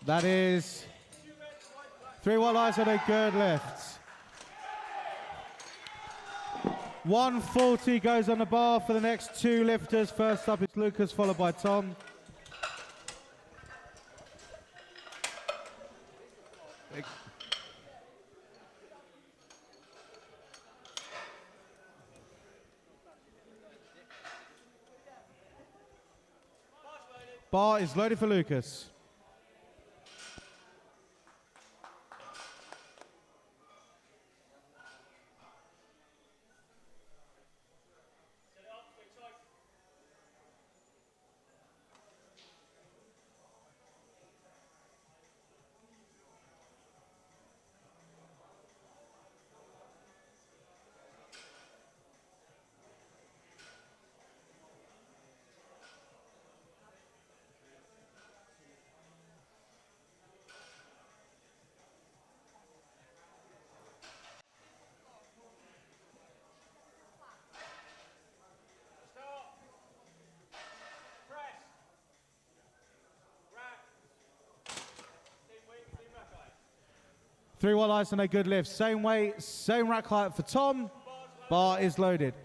That is 3 white lights and a good lift. 140 goes on the bar for the next 2 lifters. First up is Lucas, followed by Tom. Bar is loaded for Lucas. Three white lights and a good lift. Same weight, same rack height for Tom. Bar is loaded.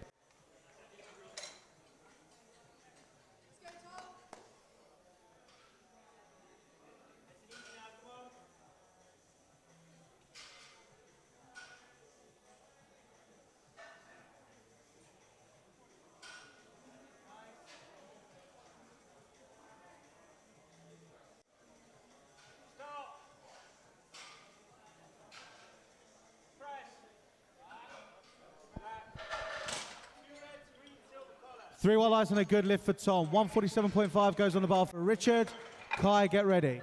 Three white lights and a good lift for Tom. 147.5 goes on the bar for Richard. Kai, get ready.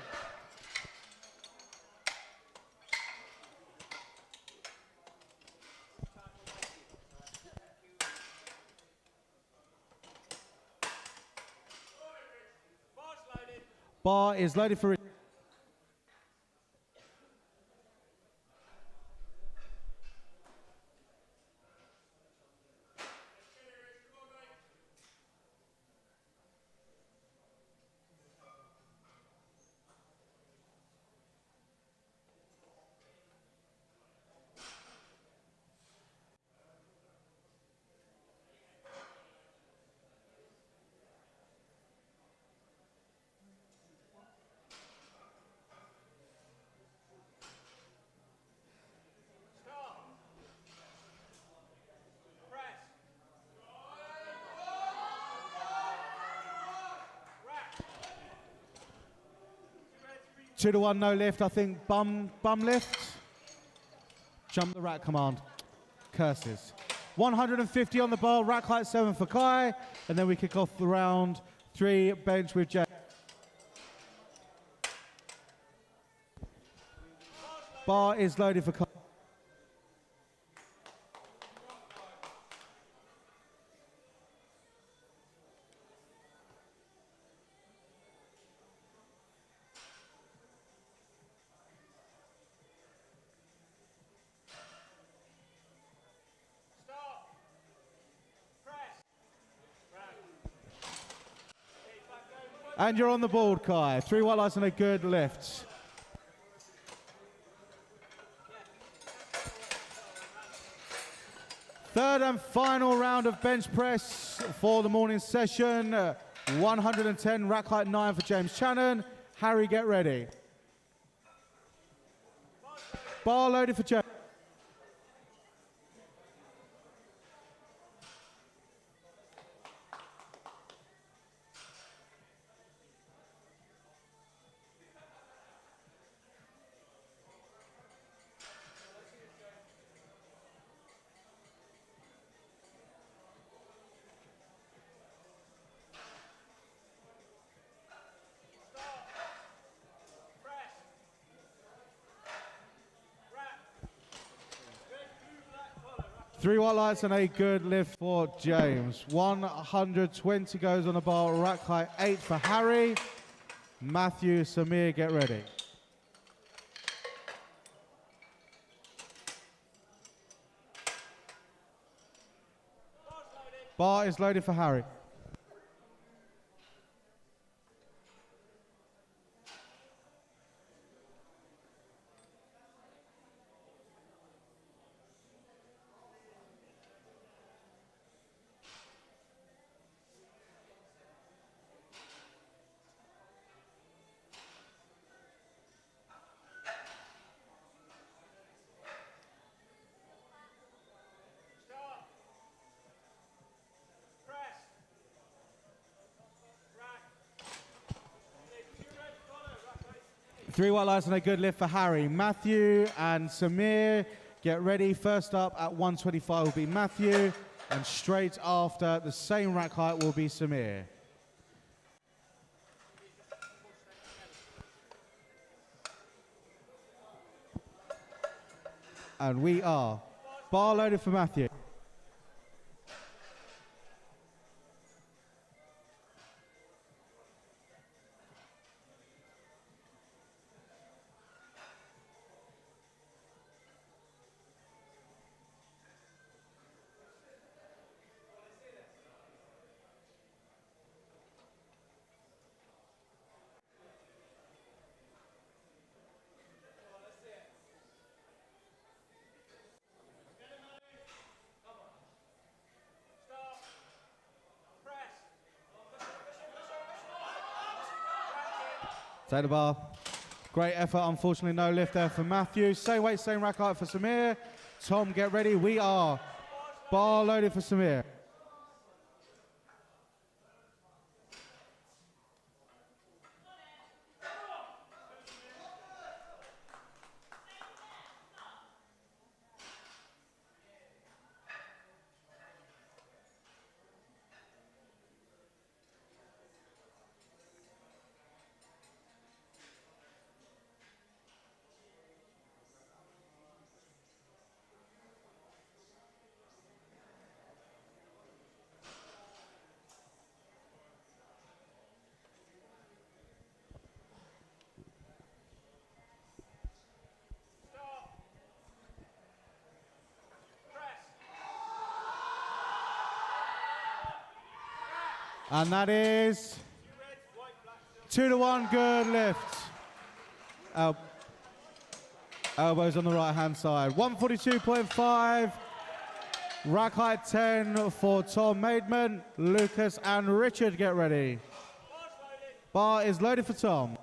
Bar is loaded for Richard. Two to one, no lift. I think bum lift. Jump the rack command. Curses. 150 on the bar, rack height 7 for Kai, and then we kick off the round 3 bench with Jay. Bar is loaded for Kai. And you're on the board, Kai. 3 white lights and a good lift. Third and final round of bench press for the morning session. 110, rack height 9 for James Channon. Harry, get ready. Bar loaded for James. 3 white lights and a good lift for James. 120 goes on the bar, rack height 8 for Harry. Matthew, Samir, get ready. Bar is loaded for Harry. Three white lights and a good lift for Harry. Matthew and Samir, get ready. First up at 125 will be Matthew, and straight after the same rack height will be Samir. And we are bar loaded for Matthew. Take the bar. Great effort. Unfortunately, no lift there for Matthew. Same weight, same rack height for Samir. Tom, get ready. We are bar loaded for Samir. And that is 2-1, good lift. Elbows on the right hand side. 142.5, rack height 10 for Tom Maidman. Lucas and Richard, get ready. Bar is loaded for Tom.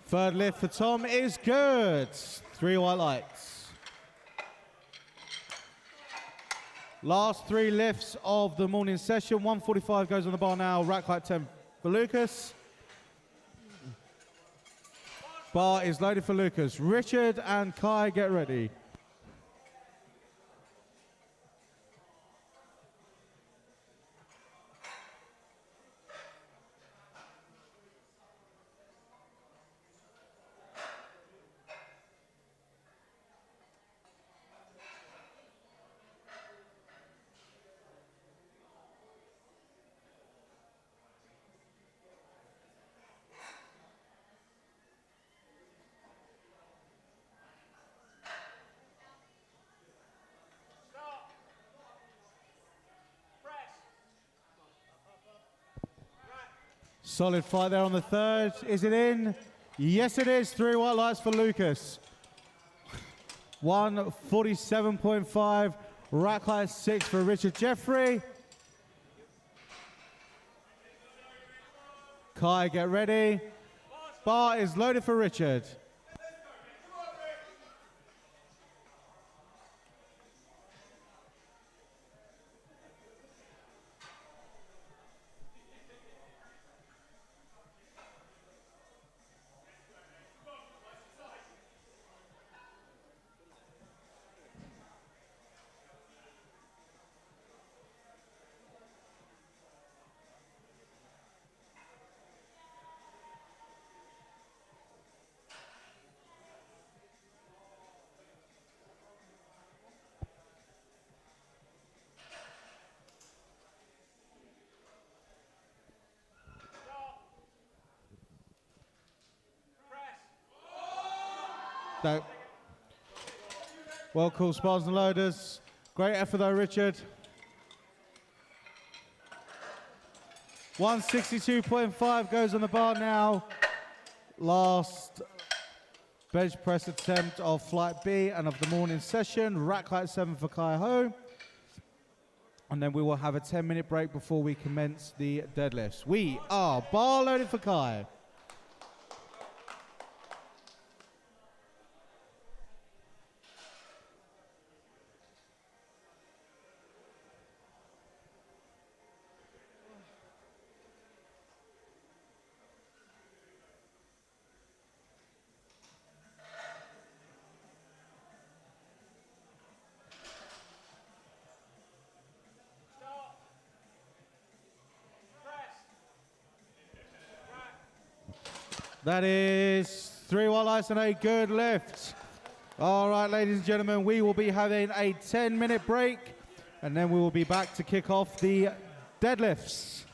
Third lift for Tom is good. 3 white lights. Last 3 lifts of the morning session. 145 goes on the bar now. Rack height 10 for Lucas. Bar is loaded for Lucas. Richard and Kai, get ready. Solid fight there on the third. Is it in? Yes, it is. 3 white lights for Lucas. 147.5. Rack height 6 for Richard Jeffrey. Kai, get ready. Bar is loaded for Richard. No. Well cool, spars and loaders. Great effort though, Richard. 162.5 goes on the bar now. Last bench press attempt of flight B and of the morning session. Rack height 7 for Kai Ho. And then we will have a 10-minute break before we commence the deadlifts. We are bar loaded for Kai. That is 3 white lights and a good lift. All right, ladies and gentlemen, we will be having a 10-minute break, and then we will be back to kick off the deadlifts.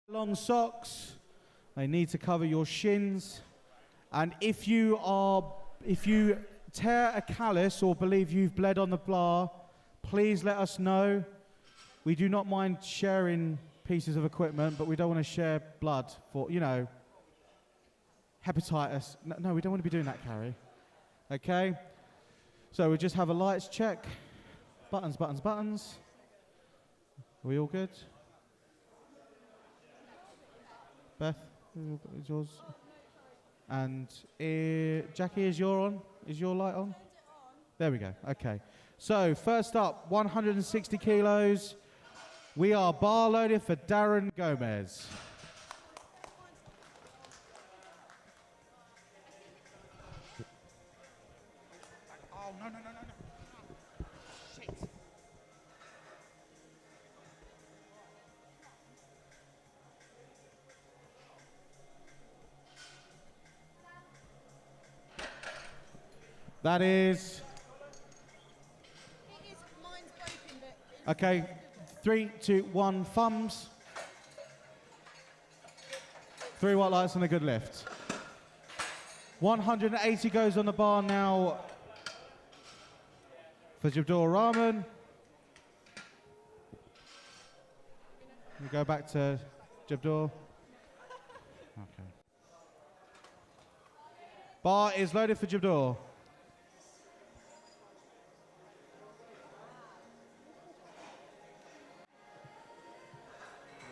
long socks. They need to cover your shins. And if you tear a callus or believe you've bled on the bar, please let us know. We do not mind sharing pieces of equipment, but we don't want to share blood for, you know, hepatitis. No, we don't want to be doing that, Carrie. Okay? So we just have a lights check. Buttons, buttons, buttons. Are we all good? Beth, is yours? And Jackie, is your on? Is your light on? There we go. Okay. So first up, 160 kilos. We are bar loaded for Darren Gomez. Oh, no. Shit. That is... Mine's broken, but... Okay, 3, 2, 1, thumbs. 3 white lights and a good lift. 180 goes on the bar now for Jabdur Rahman. We go back to Jabdur. Okay. Bar is loaded for Jabdur.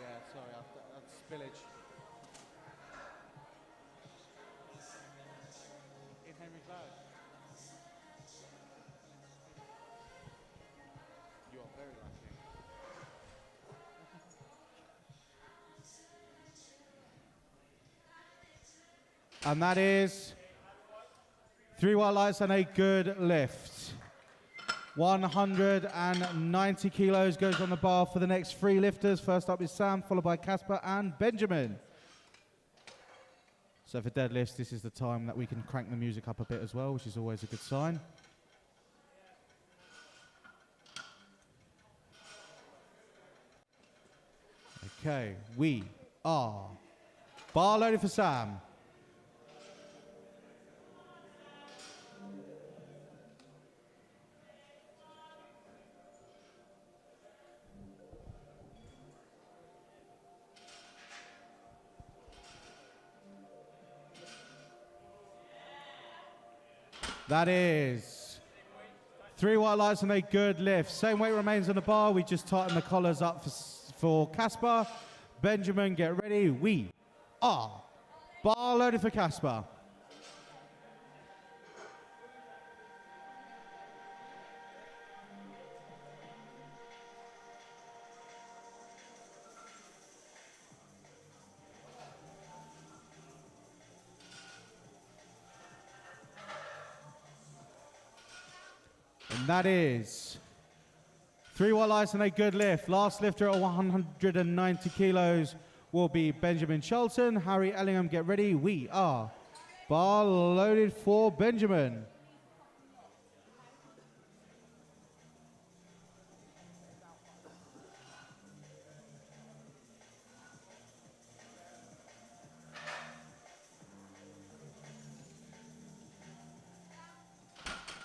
Yeah, sorry, that's spillage. In Henry Cloud. You are very lucky. And that is 3 white lights and a good lift. 190 kilos goes on the bar for the next 3 lifters. First up is Sam, followed by Casper and Benjamin. So for deadlifts, this is the time that we can crank the music up a bit as well, which is always a good sign. Okay, we are bar loaded for Sam. That is 3 white lights and a good lift. Same weight remains on the bar. We just tighten the collars up for Casper. Benjamin, get ready. We are bar loaded for Casper. And that is 3 white lights and a good lift. Last lifter at 190 kilos will be Benjamin Shelton. Harry Ellingham, get ready. We are bar loaded for Benjamin.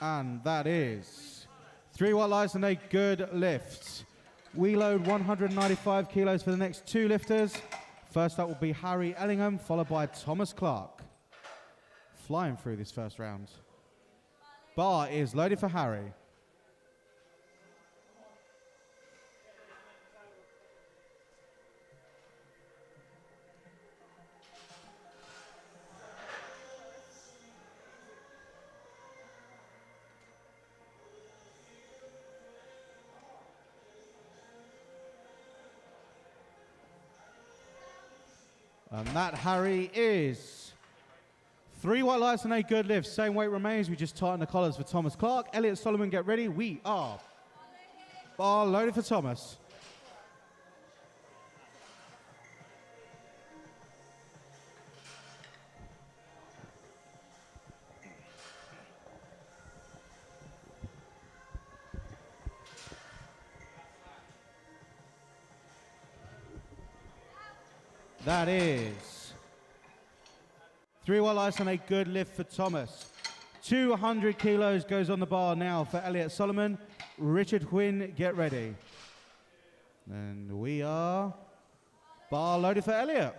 And that is 3 white lights and a good lift. We load 195 kilos for the next 2 lifters. First up will be Harry Ellingham, followed by Thomas Clark. Flying through this first round. Bar is loaded for Harry. And that, Harry, is 3 white lights and a good lift. Same weight remains. We just tighten the collars for Thomas Clark. Elliot Solomon, get ready. We are bar loaded for Thomas. That is 3 white lights and a good lift for Thomas. 200 kilos goes on the bar now for Elliot Solomon. Richard Huynh, get ready. And we are bar loaded for Elliot.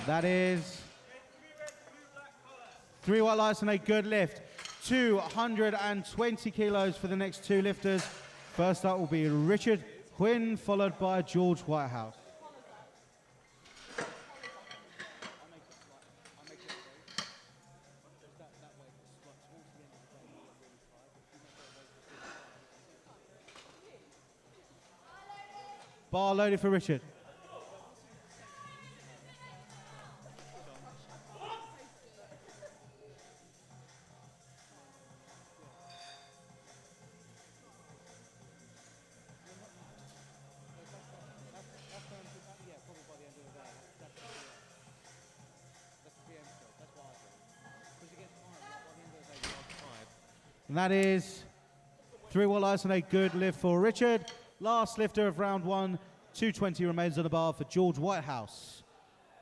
That is 3 white lights and a good lift. 220 kilos for the next 2 lifters. First up will be Richard Huynh, followed by George Whitehouse. Bar loaded for Richard. And that is 3 white lights and a good lift for Richard. Last lifter of round 1, 220 remains on the bar for George Whitehouse.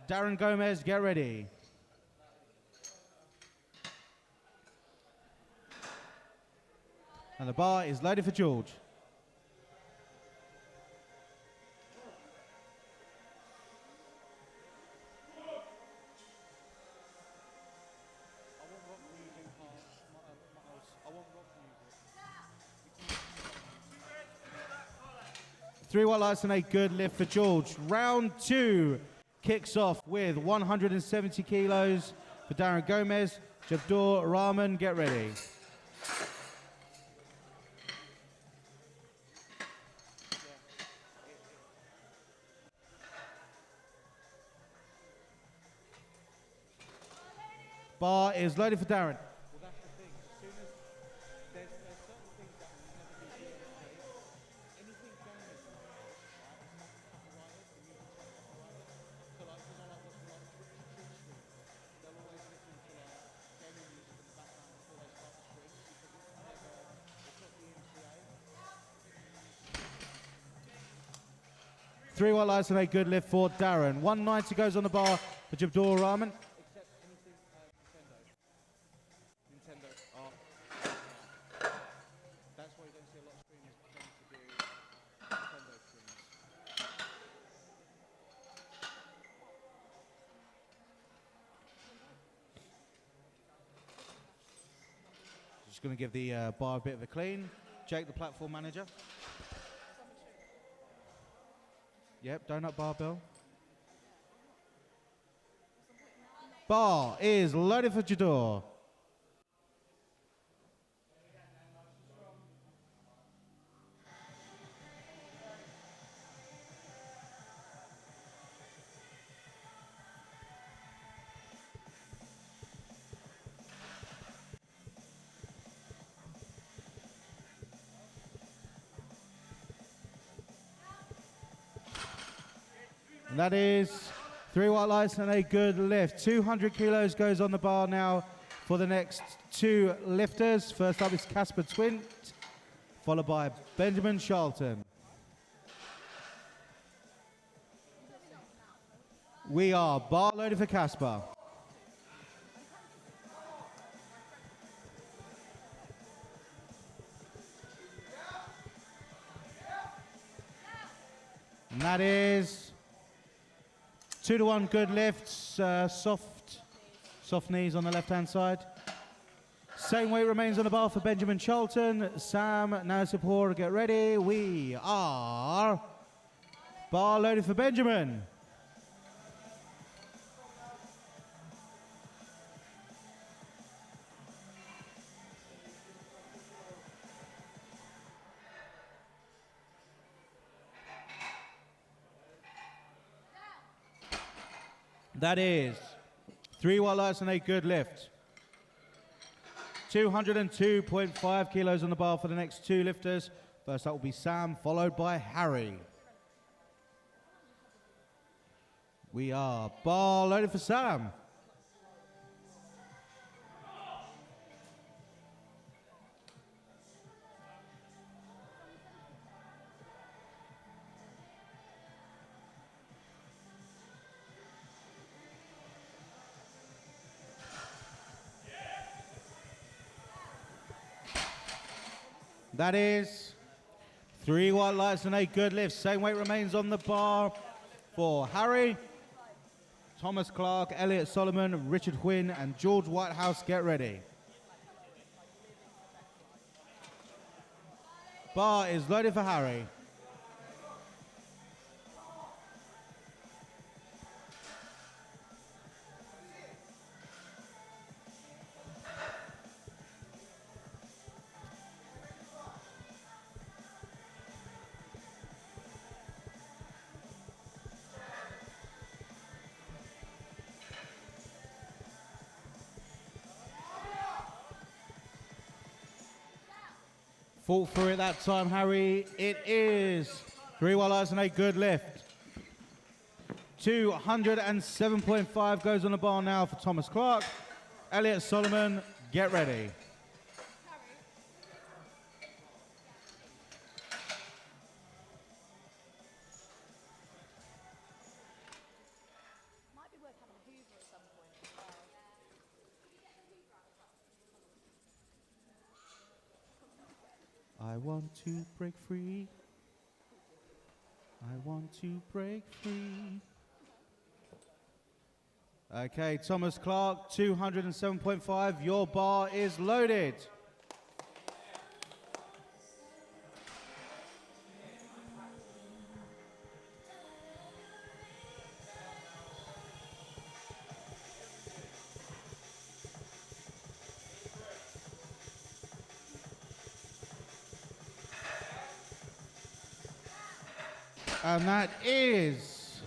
Darren Gomez, get ready. And the bar is loaded for George. Three white lights and a good lift for George. Round 2 kicks off with 170 kilos for Darren Gomez. Jabdur Rahman, get ready. Bar is loaded for Darren. Three white lights and a good lift for Darren. 190 goes on the bar for Jabdur Rahman. That's why you don't see a lot of streamers tend to do Nintendo streams. Just going to give the bar a bit of a clean. Jake, the platform manager. Yep, donut barbell. Bar is loaded for Jador. And that is 3 white lights and a good lift. 200 kilos goes on the bar now for the next 2 lifters. First up is Casper Twint, followed by Benjamin Charlton. We are bar loaded for Casper. And that is 2 to 1 good lifts, soft knees on the left-hand side. Same weight remains on the bar for Benjamin Charlton. Sam Nasipur, get ready. We are bar loaded for Benjamin. That is 3 white lights and a good lift. 202.5 kilos on the bar for the next 2 lifters. First up will be Sam, followed by Harry. We are bar loaded for Sam. That is 3 white lights and a good lift. Same weight remains on the bar for Harry, Thomas Clark, Elliot Solomon, Richard Huynh, and George Whitehouse. Get ready. Bar is loaded for Harry. Fought through it that time, Harry. It is 3 white lights and a good lift. 207.5 goes on the bar now for Thomas Clark. Elliot Solomon, get ready. Might be worth having a Hoover at some point as well. I want to break free. I want to break free. Okay, Thomas Clark, 207.5. Your bar is loaded. And that is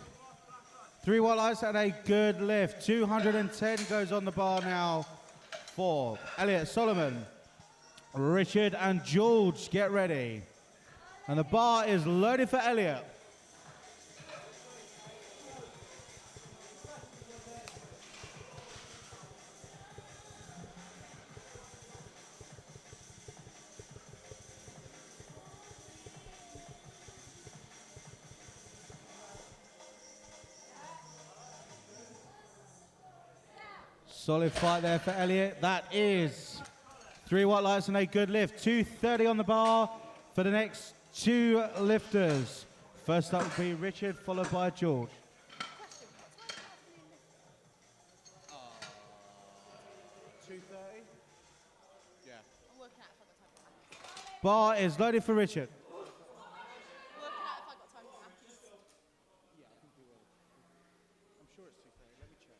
3 white lights and a good lift. 210 goes on the bar now for Elliot Solomon, Richard, and George. Get ready. And the bar is loaded for Elliot. Solid fight there for Elliot. That is 3 white lights and a good lift. 230 on the bar for the next 2 lifters. First up will be Richard, followed by George. Question, what time are you 230? Yeah. I'm working out if I've got time for Matthews. Bar is loaded for Richard. Working out if I've got time for Matthews. Yeah, I can do it. I'm sure it's 230. Let me check.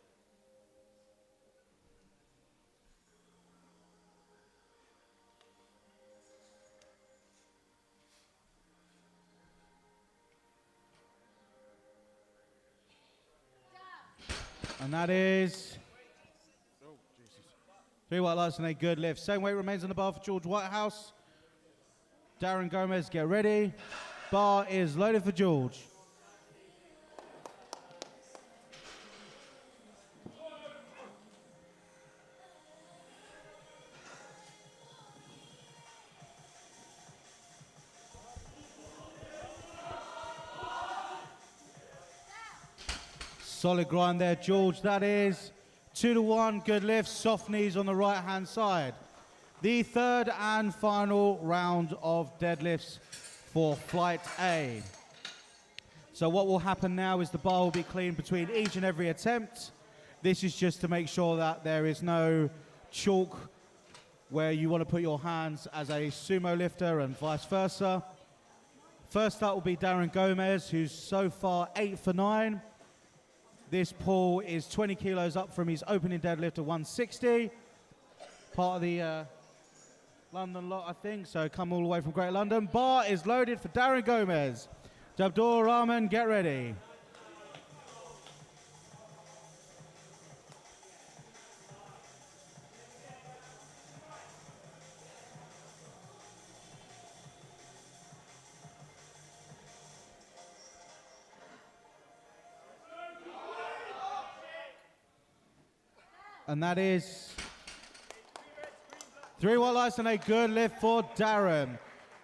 And that is 3 white lights and a good lift. Same weight remains on the bar for George Whitehouse. Darren Gomez, get ready. Bar is loaded for George. Solid grind there, George. That is 2-1, good lift, soft knees on the right-hand side. The third and final round of deadlifts for Flight A. So what will happen now is the bar will be cleaned between each and every attempt. This is just to make sure that there is no chalk where you want to put your hands as a sumo lifter and vice versa. First up will be Darren Gomez, who's so far 8 for 9. This pull is 20 kilos up from his opening deadlift of 160. Part of the London lot, I think, so come all the way from Great London. Bar is loaded for Darren Gomez. Jabdur Rahman, get ready. And that is 3 white lights and a good lift for Darren.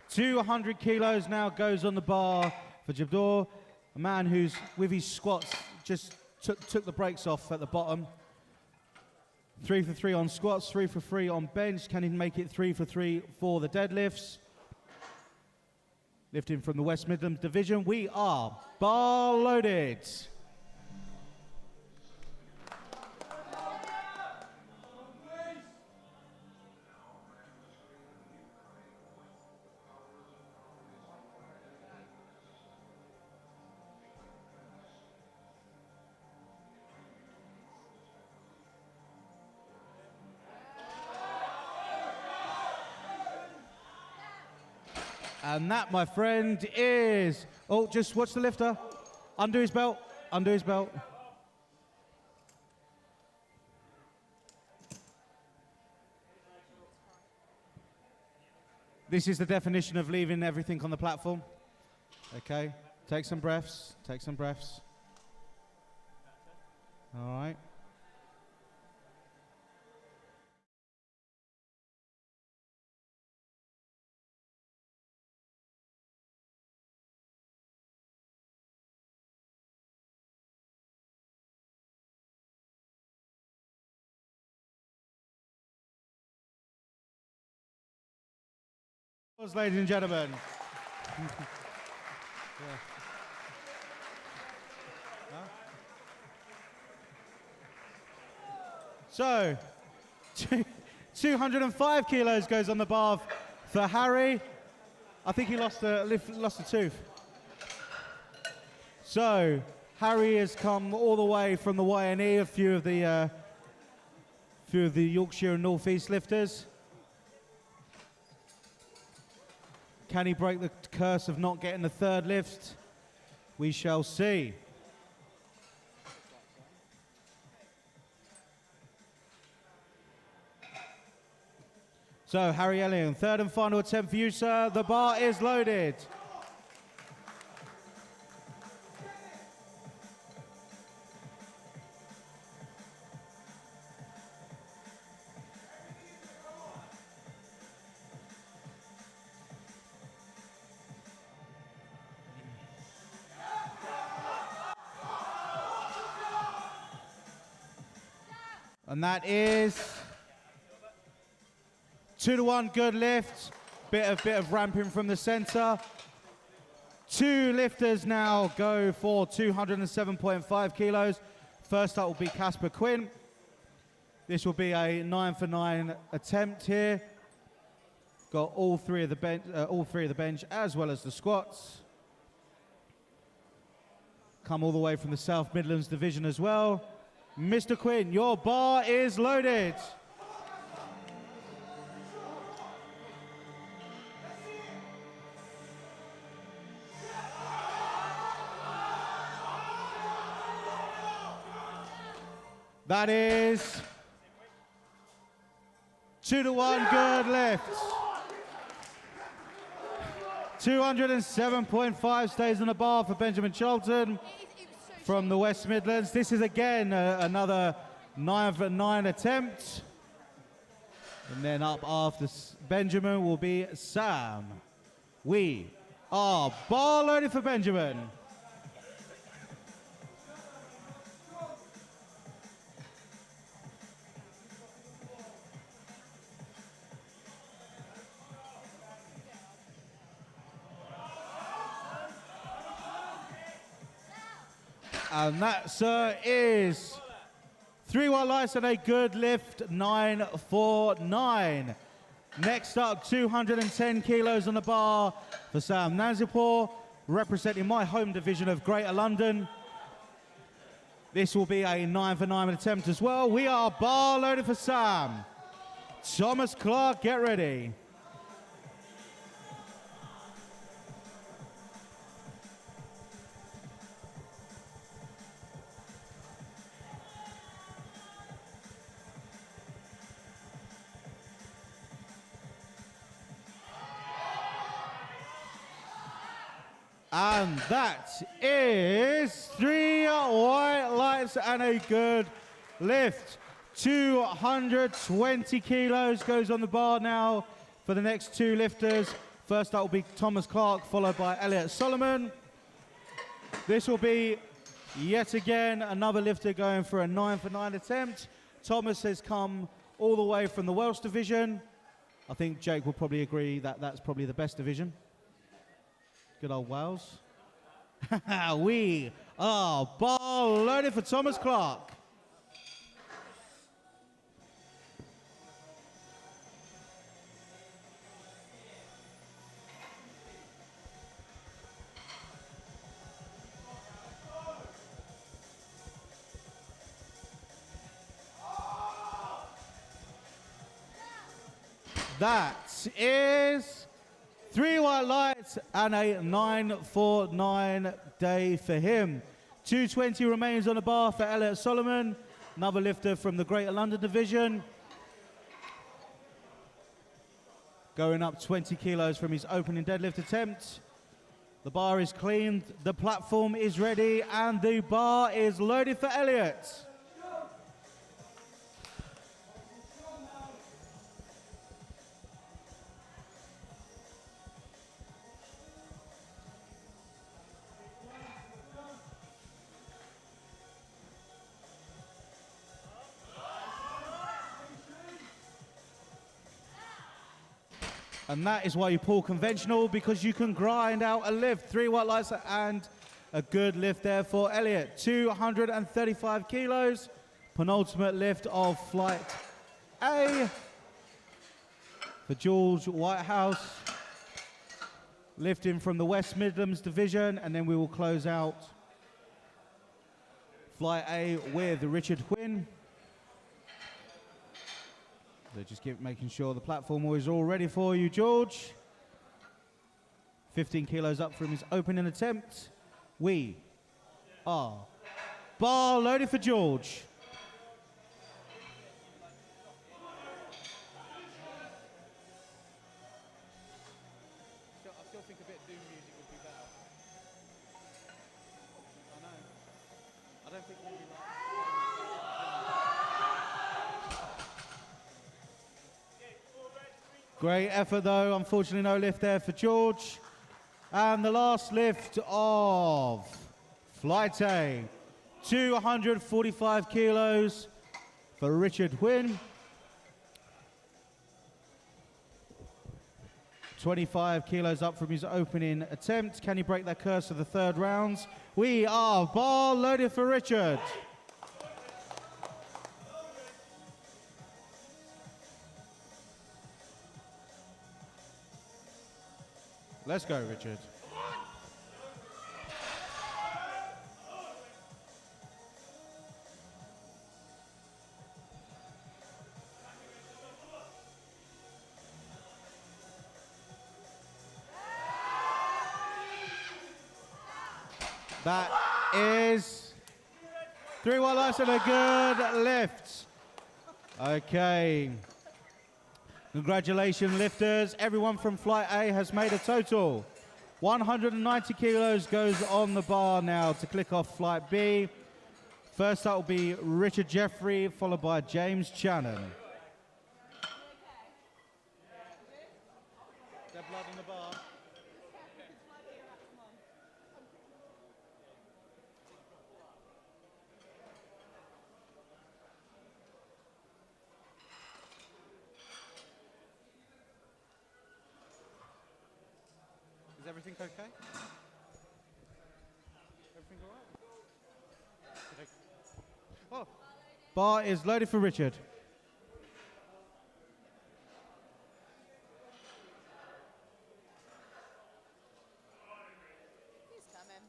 200 kilos now goes on the bar for Jabdor, a man who's, with his squats, just took the brakes off at the bottom. 3 for 3 on squats, 3 for 3 on bench. Can he make it 3 for 3 for the deadlifts? Lifting from the West Midlands division, we are bar loaded. And that, my friend, is, oh, just watch the lifter. Undo his belt, undo his belt. This is the definition of leaving everything on the platform. Okay, take some breaths, take some breaths. All right. Ladies and gentlemen. Yeah. Huh? So, 205 kilos goes on the bar for Harry. I think he lost a tooth. So, Harry has come all the way from the Y&E, a few of the Yorkshire and North East lifters. Can he break the curse of not getting the third lift? We shall see. So, Harry Elliott, third and final attempt for you, sir. The bar is loaded. And that is 2 to 1, good lift. Bit of ramping from the center. 2 lifters now go for 207.5 kilos. First up will be Casper Quinn. This will be a 9 for 9 attempt here. Got all three of the bench as well as the squats. Come all the way from the South Midlands division as well. Mr. Quinn, your bar is loaded. That is 2 to 1, good lift. 207.5 stays on the bar for Benjamin Charlton from the West Midlands. This is again another 9 for 9 attempt. And then up after Benjamin will be Sam. We are bar loaded for Benjamin. And that, sir, is 3 white lights and a good lift, 9 for 9. Next up, 210 kilos on the bar for Sam Nazipur, representing my home division of Greater London. This will be a 9 for 9 attempt as well. We are bar loaded for Sam. Thomas Clark, get ready. And that is 3 white lights and a good lift. 220 kilos goes on the bar now for the next two lifters. First up will be Thomas Clark, followed by Elliot Solomon. This will be yet again another lifter going for a 9 for 9 attempt. Thomas has come all the way from the Welsh division. I think Jake will probably agree that that's probably the best division. Good old Wales. We are bar loaded for Thomas Clark. That is 3 white lights and a 9 for 9 day for him. 220 remains on the bar for Elliot Solomon, another lifter from the Greater London division. Going up 20 kilos from his opening deadlift attempt. The bar is cleaned, the platform is ready, and the bar is loaded for Elliot. And that is why you pull conventional, because you can grind out a lift. 3 white lights and a good lift there for Elliot. 235 kilos, penultimate lift of flight A for George Whitehouse. Lifting from the West Midlands division, and then we will close out flight A with Richard Quinn. So just making sure the platform is all ready for you, George. 15 kilos up from his opening attempt. We are bar loaded for George. I still think a bit of doom music would be better. I know. I don't think we'll be like... Great effort though, unfortunately no lift there for George. And the last lift of flight A, 245 kilos for Richard Wynn. 25 kilos up from his opening attempt. Can he break that curse of the third rounds? We are bar loaded for Richard. Let's go, Richard. That is 3 white lights and a good lift. Okay. Congratulations, lifters. Everyone from Flight A has made a total. 190 kilos goes on the bar now to click off Flight B. First up will be Richard Jeffrey, followed by James Channon. Is there blood on the bar? Is everything okay? Everything all right? Oh, bar is loaded for Richard. He's coming.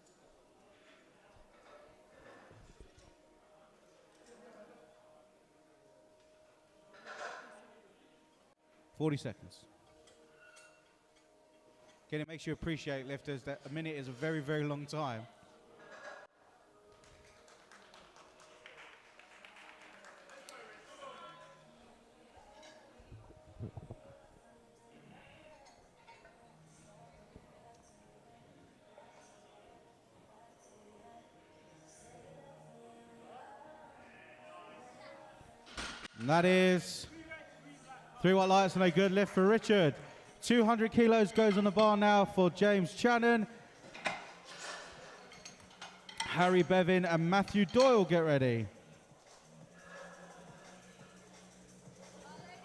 40 seconds. Again, it makes you appreciate, lifters, that a minute is a very, very long time. And that is 3 white lights and a good lift for Richard. 200 kilos goes on the bar now for James Channon. Harry Bevan and Matthew Doyle, get ready.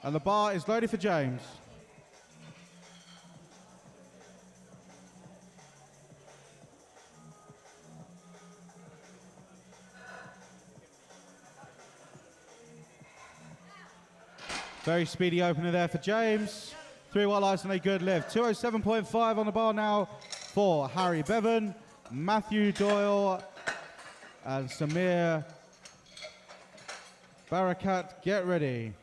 And the bar is loaded for James. Very speedy opener there for James. 3 white lights and a good lift. 207.5 on the bar now for Harry Bevan, Matthew Doyle, and Samir Barakat, get ready.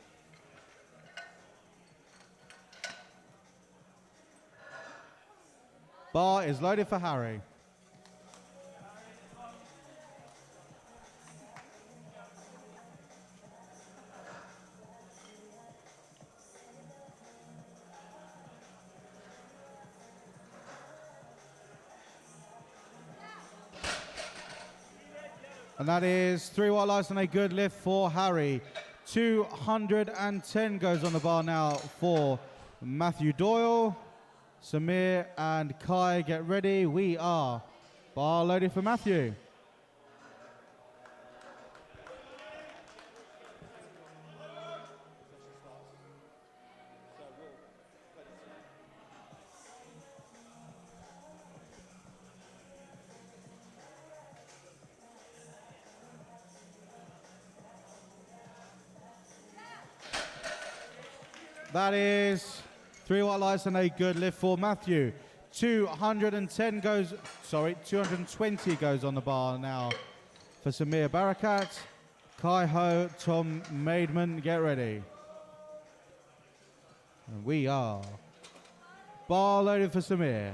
Bar is loaded for Harry. And that is 3 white lights and a good lift for Harry. 210 goes on the bar now for Matthew Doyle. Samir and Kai, get ready. We are bar loaded for Matthew. That is 3 white lights and a good lift for Matthew. 220 goes on the bar now for Samir Barakat. Kai Ho, Tom Maidman, get ready. And we are bar loaded for Samir.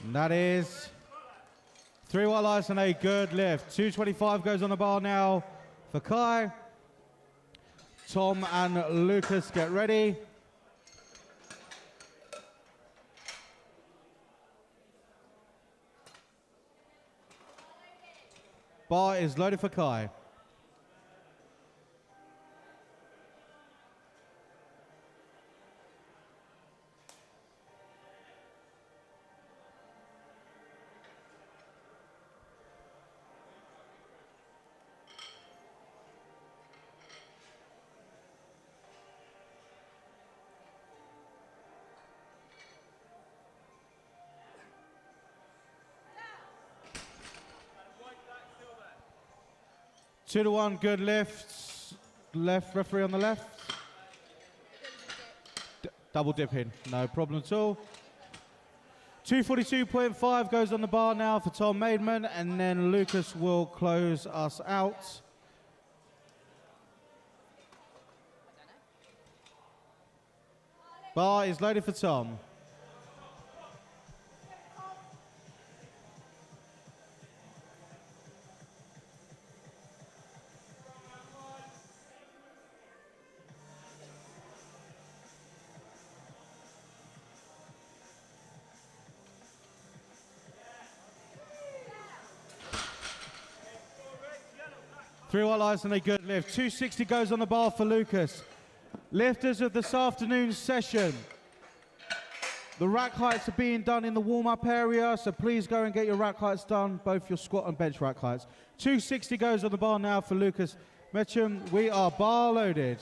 And that is 3 white lights and a good lift. 225 goes on the bar now for Kai. Tom and Lucas, get ready. Bar is loaded for Kai. Two to one, good lifts. Left, referee on the left. Double dipping, no problem at all. 242.5 goes on the bar now for Tom Maidman, and then Lucas will close us out. Bar is loaded for Tom. Three white lights and a good lift. 260 goes on the bar for Lucas. Lifters of this afternoon's session. The rack heights are being done in the warm-up area, so please go and get your rack heights done, both your squat and bench rack heights. 260 goes on the bar now for Lucas Metcham. We are bar loaded.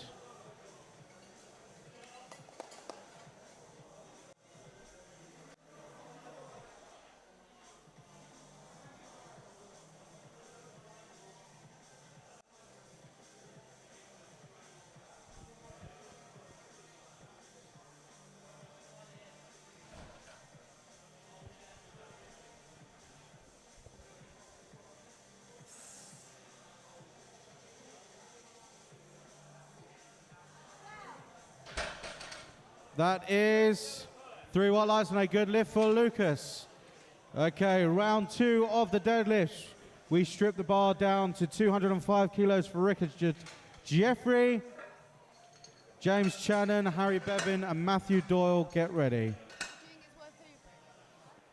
That is 3 white lights and a good lift for Lucas. Okay, round 2 of the deadlift. We strip the bar down to 205 kilos for Richard Jeffrey, James Channon, Harry Bevan, and Matthew Doyle. Get ready. Do you think it's worth hoovering?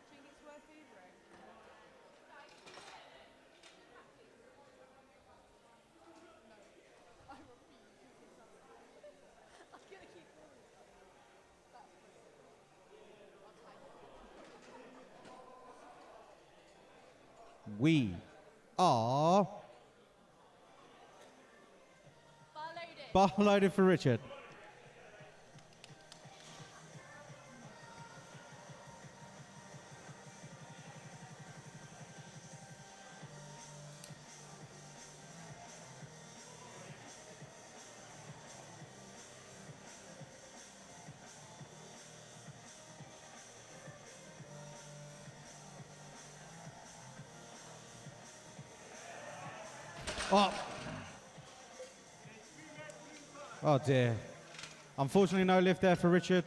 Do you think it's worth hoovering? No. I refuse. I'm gonna keep doing it. That's brilliant. We are bar loaded for Richard. Oh. Oh dear. Unfortunately, no lift there for Richard.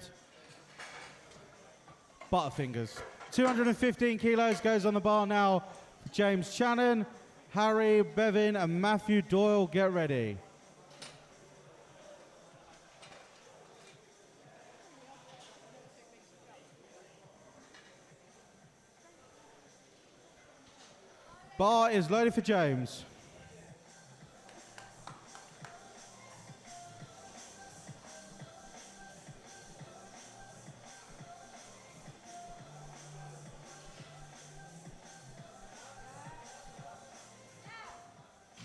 Butterfingers. 215 kilos goes on the bar now. James Channon, Harry Bevan, and Matthew Doyle. Get ready. Bar is loaded for James.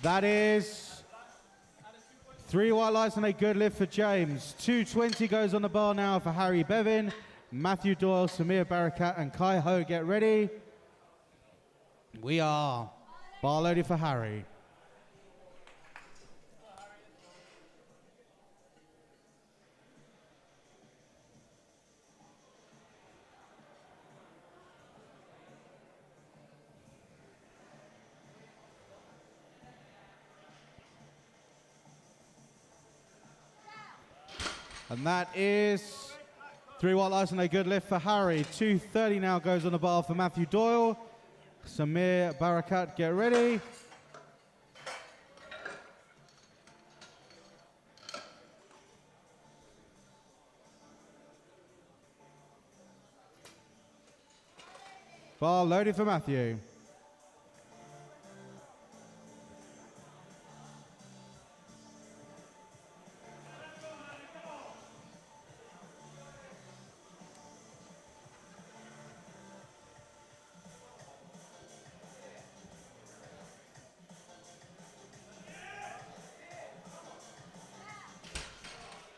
That is 3 white lights and a good lift for James. 220 goes on the bar now for Harry Bevan, Matthew Doyle, Samir Barakat, and Kai Ho. Get ready. We are bar loaded for Harry. And that is 3 white lights and a good lift for Harry. 230 now goes on the bar for Matthew Doyle. Samir Barakat, get ready. Bar loaded for Matthew.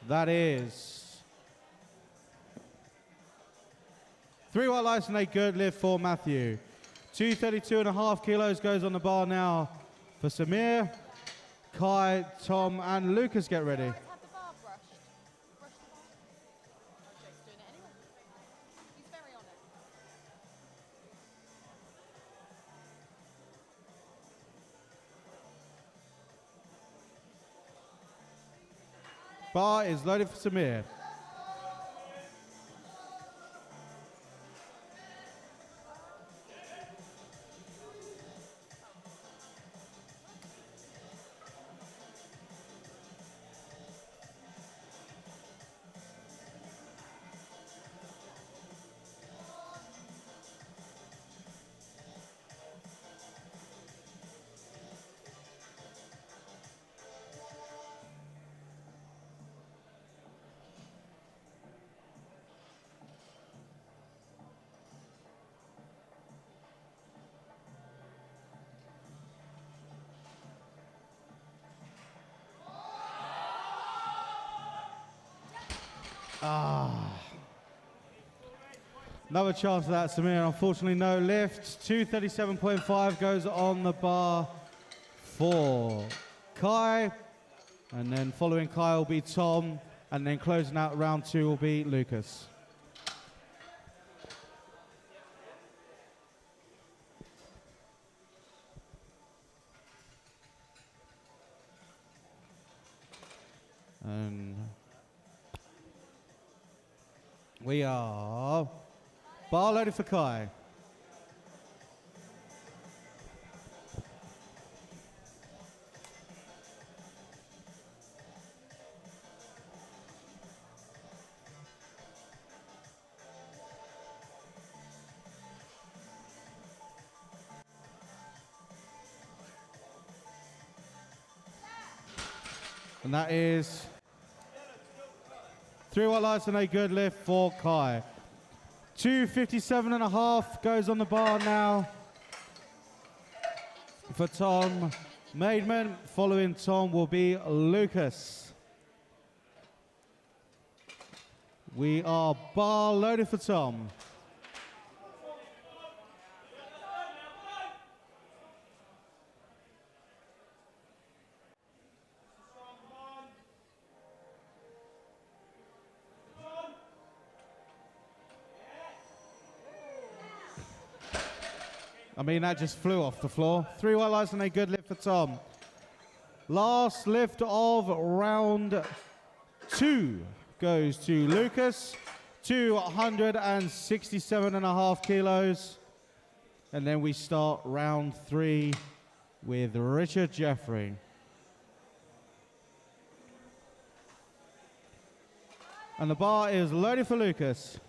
That is 3 white lights and a good lift for Matthew. 232.5 kilos goes on the bar now for Samir, Kai, Tom, and Lucas. Get ready. Have the bar brushed. Brush the bar. Oh, Jake's doing it anyway. He's very on it. Bar is loaded for Samir. Another chance for that, Samir. Unfortunately, no lift. 237.5 goes on the bar for Kai. And then following Kai will be Tom. And then closing out round 2 will be Lucas. And We are bar loaded for Kai. And that is 3 white lights and a good lift for Kai. 257.5 goes on the bar now for Tom Maidman. Following Tom will be Lucas. We are bar loaded for Tom. I mean, that just flew off the floor. 3 white lights and a good lift for Tom. Last lift of round 2 goes to Lucas, 267.5 kilos. And then we start round 3 with Richard Jeffrey. And the bar is loaded for Lucas.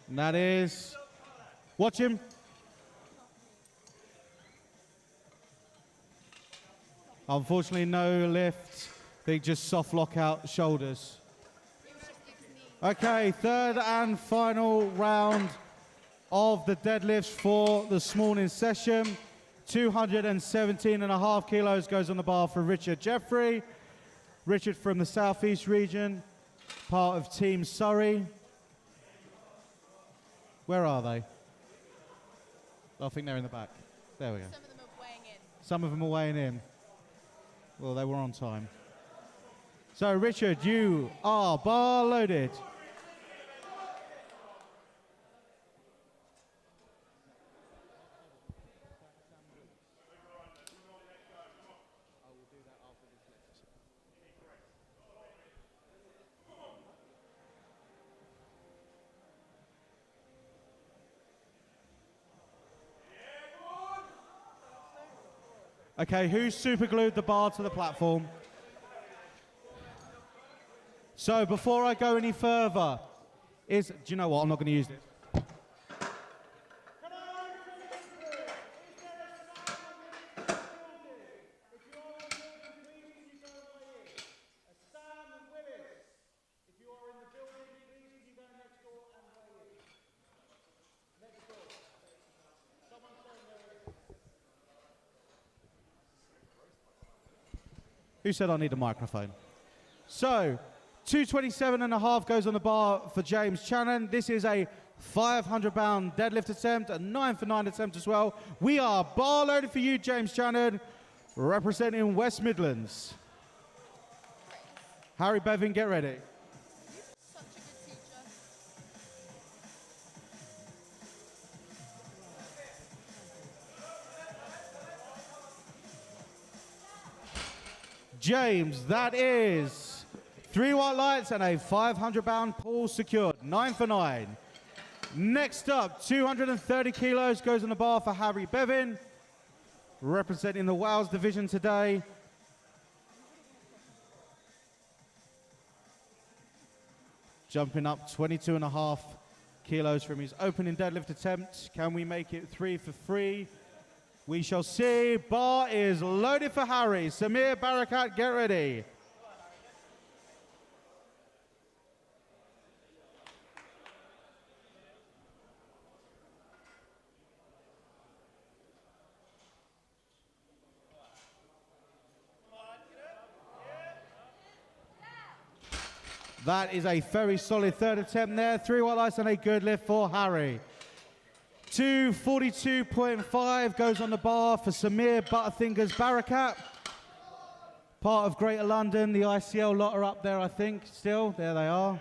And that is, watch him. Unfortunately, no lift. They just soft lock out shoulders. Okay, third and final round of the deadlifts for this morning's session. 217.5 kilos goes on the bar for Richard Jeffrey. Richard from the Southeast region, part of Team Surrey. Where are they? I think they're in the back. There we go. Some of them are weighing in. Some of them are weighing in. Well, they were on time. So, Richard, you are bar loaded. Okay, who's super glued the bar to the platform? So before I go any further, do you know what? I'm not going to use this. Who said I need a microphone? So, 227.5 goes on the bar for James Channon. This is a 500-pound deadlift attempt, a 9 for 9 attempt as well. We are bar loaded for you, James Channon, representing West Midlands. Harry Bevan, get ready. Such a good teacher. James, that is 3 white lights and a 500-pound pull secured. 9 for 9. Next up, 230 kilos goes on the bar for Harry Bevan, representing the Wales division today. Jumping up 22.5 kilos from his opening deadlift attempt. Can we make it 3 for 3? We shall see. Bar is loaded for Harry. Samir Barakat, get ready. That is a very solid third attempt there. 3 white lights and a good lift for Harry. 242.5 goes on the bar for Samir Butterfingers Barakat. Part of Greater London. The ICL lot are up there, I think, still. There they are.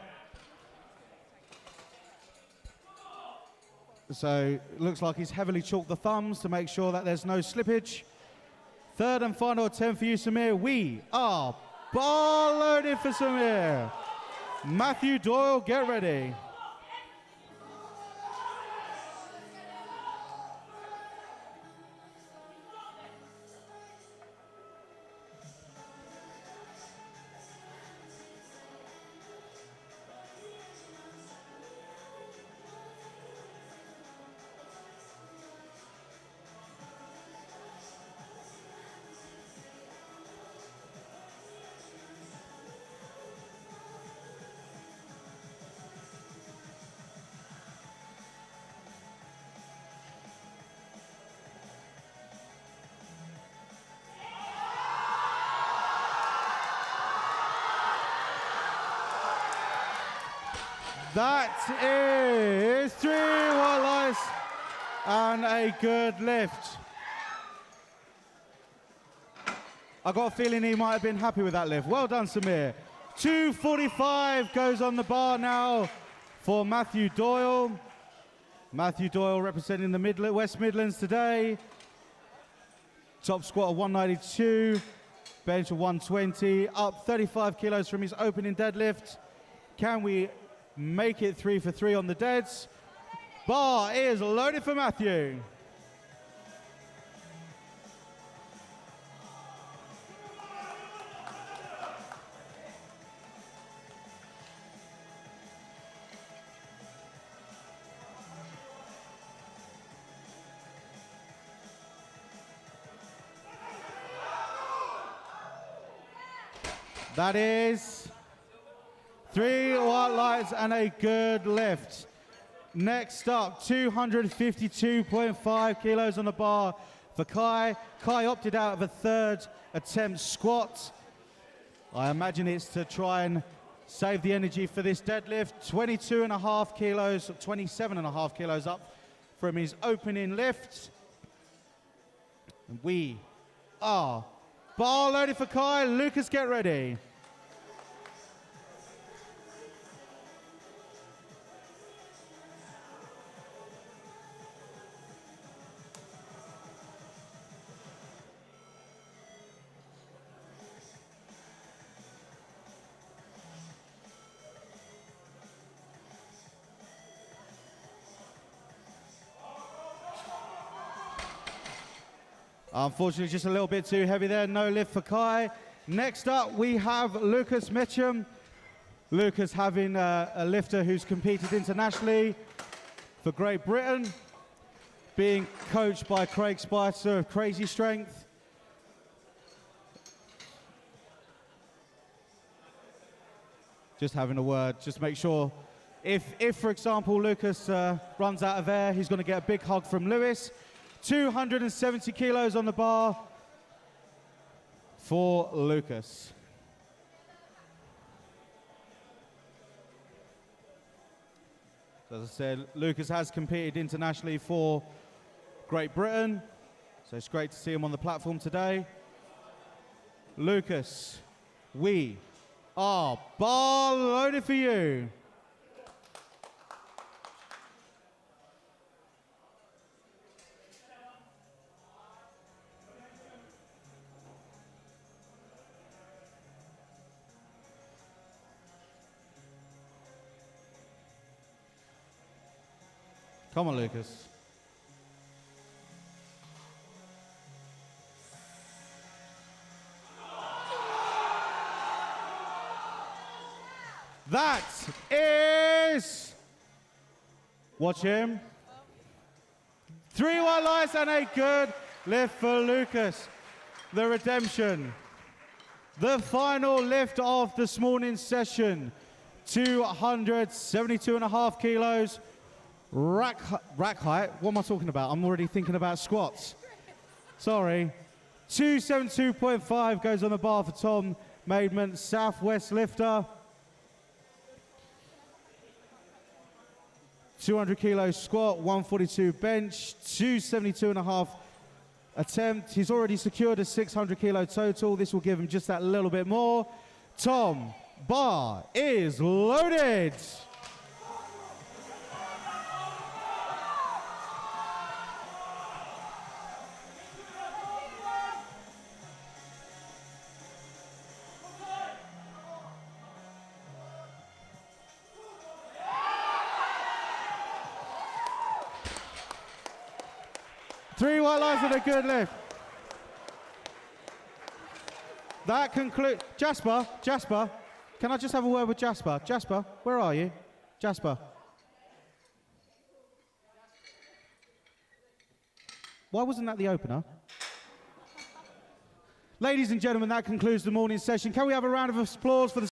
So it looks like he's heavily chalked the thumbs to make sure that there's no slippage. Third and final attempt for you, Samir. We are bar loaded for Samir. Matthew Doyle, get ready. That is 3 white lights and a good lift. I got a feeling he might have been happy with that lift. Well done, Samir. 245 goes on the bar now for Matthew Doyle. Matthew Doyle representing the West Midlands today. Top squat of 192, bench of 120, up 35 kilos from his opening deadlift. Can we make it 3 for 3 on the deads? Bar is loaded for Matthew. That is 3 white lights and a good lift. Next up, 252.5 kilos on the bar for Kai. Kai opted out of a third attempt squat. I imagine it's to try and save the energy for this deadlift. 22.5 kilos, 27.5 kilos up from his opening lift. And we are bar loaded for Kai. Lucas, get ready. Unfortunately, just a little bit too heavy there. No lift for Kai. Next up, we have Lucas Mitchum. Lucas having a lifter who's competed internationally for Great Britain, being coached by Craig Spicer of Crazy Strength. Just having a word, just make sure, if for example, Lucas runs out of air, he's going to get a big hug from Lewis. 270 kilos on the bar for Lucas. As I said, Lucas has competed internationally for Great Britain, so it's great to see him on the platform today. Lucas, we are bar loaded for you. Come on, Lucas. That is, watch him. 3 white lights and a good lift for Lucas. The redemption. The final lift of this morning's session. 272.5 kilos. Rack height, what am I talking about? I'm already thinking about squats. Sorry. 272.5 goes on the bar for Tom Maidment, Southwest lifter. 200 kilo squat, 142 bench, 272.5 attempt. He's already secured a 600 kilo total. This will give him just that little bit more. Tom, bar is loaded. Three white lights and a good lift. That concludes. Jasper, can I just have a word with Jasper? Jasper, where are you? Jasper. Why wasn't that the opener? Ladies and gentlemen, that concludes the morning session. Can we have a round of applause for the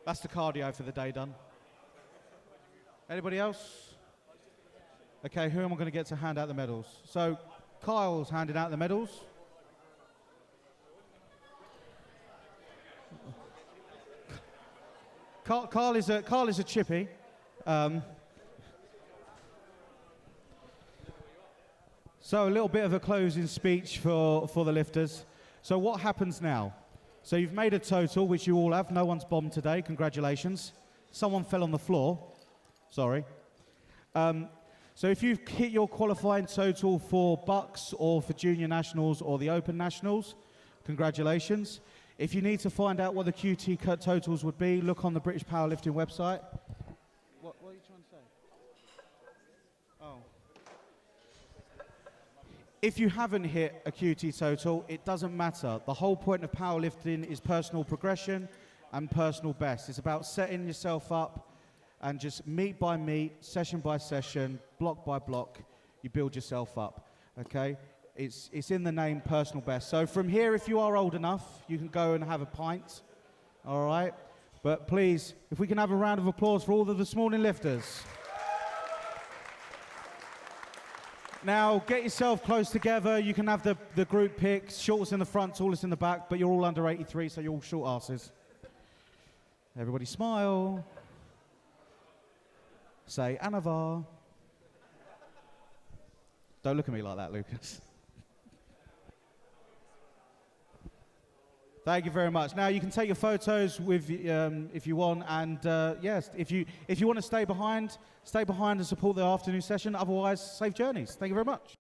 That's the cardio for the day done. Anybody else? Okay, who am I going to get to hand out the medals? So, Kyle's handing out the medals. Carl is a chippy. So a little bit of a closing speech for the lifters. So what happens now? So you've made a total, which you all have. No one's bombed today. Congratulations. Someone fell on the floor. Sorry. So if you've hit your qualifying total for Bucks or for Junior Nationals or the Open Nationals, congratulations. If you need to find out what the QT totals would be, look on the British Powerlifting website. What are you trying to say? Oh. If you haven't hit a QT total, it doesn't matter. The whole point of powerlifting is personal progression and personal best. It's about setting yourself up and just meet by meet, session by session, block by block, you build yourself up, okay? It's in the name personal best. So from here, if you are old enough, you can go and have a pint, all right? But please, if we can have a round of applause for all of the this morning lifters. Now, get yourself close together. You can have the group picks, shortest in the front, tallest in the back, but you're all under 83, so you're all short asses. Everybody smile. Say, Anavar. Don't look at me like that, Lucas. Thank you very much. Now you can take your photos with, if you want, and yes, if you want to stay behind and support the afternoon session. Otherwise, safe journeys. Thank you very much.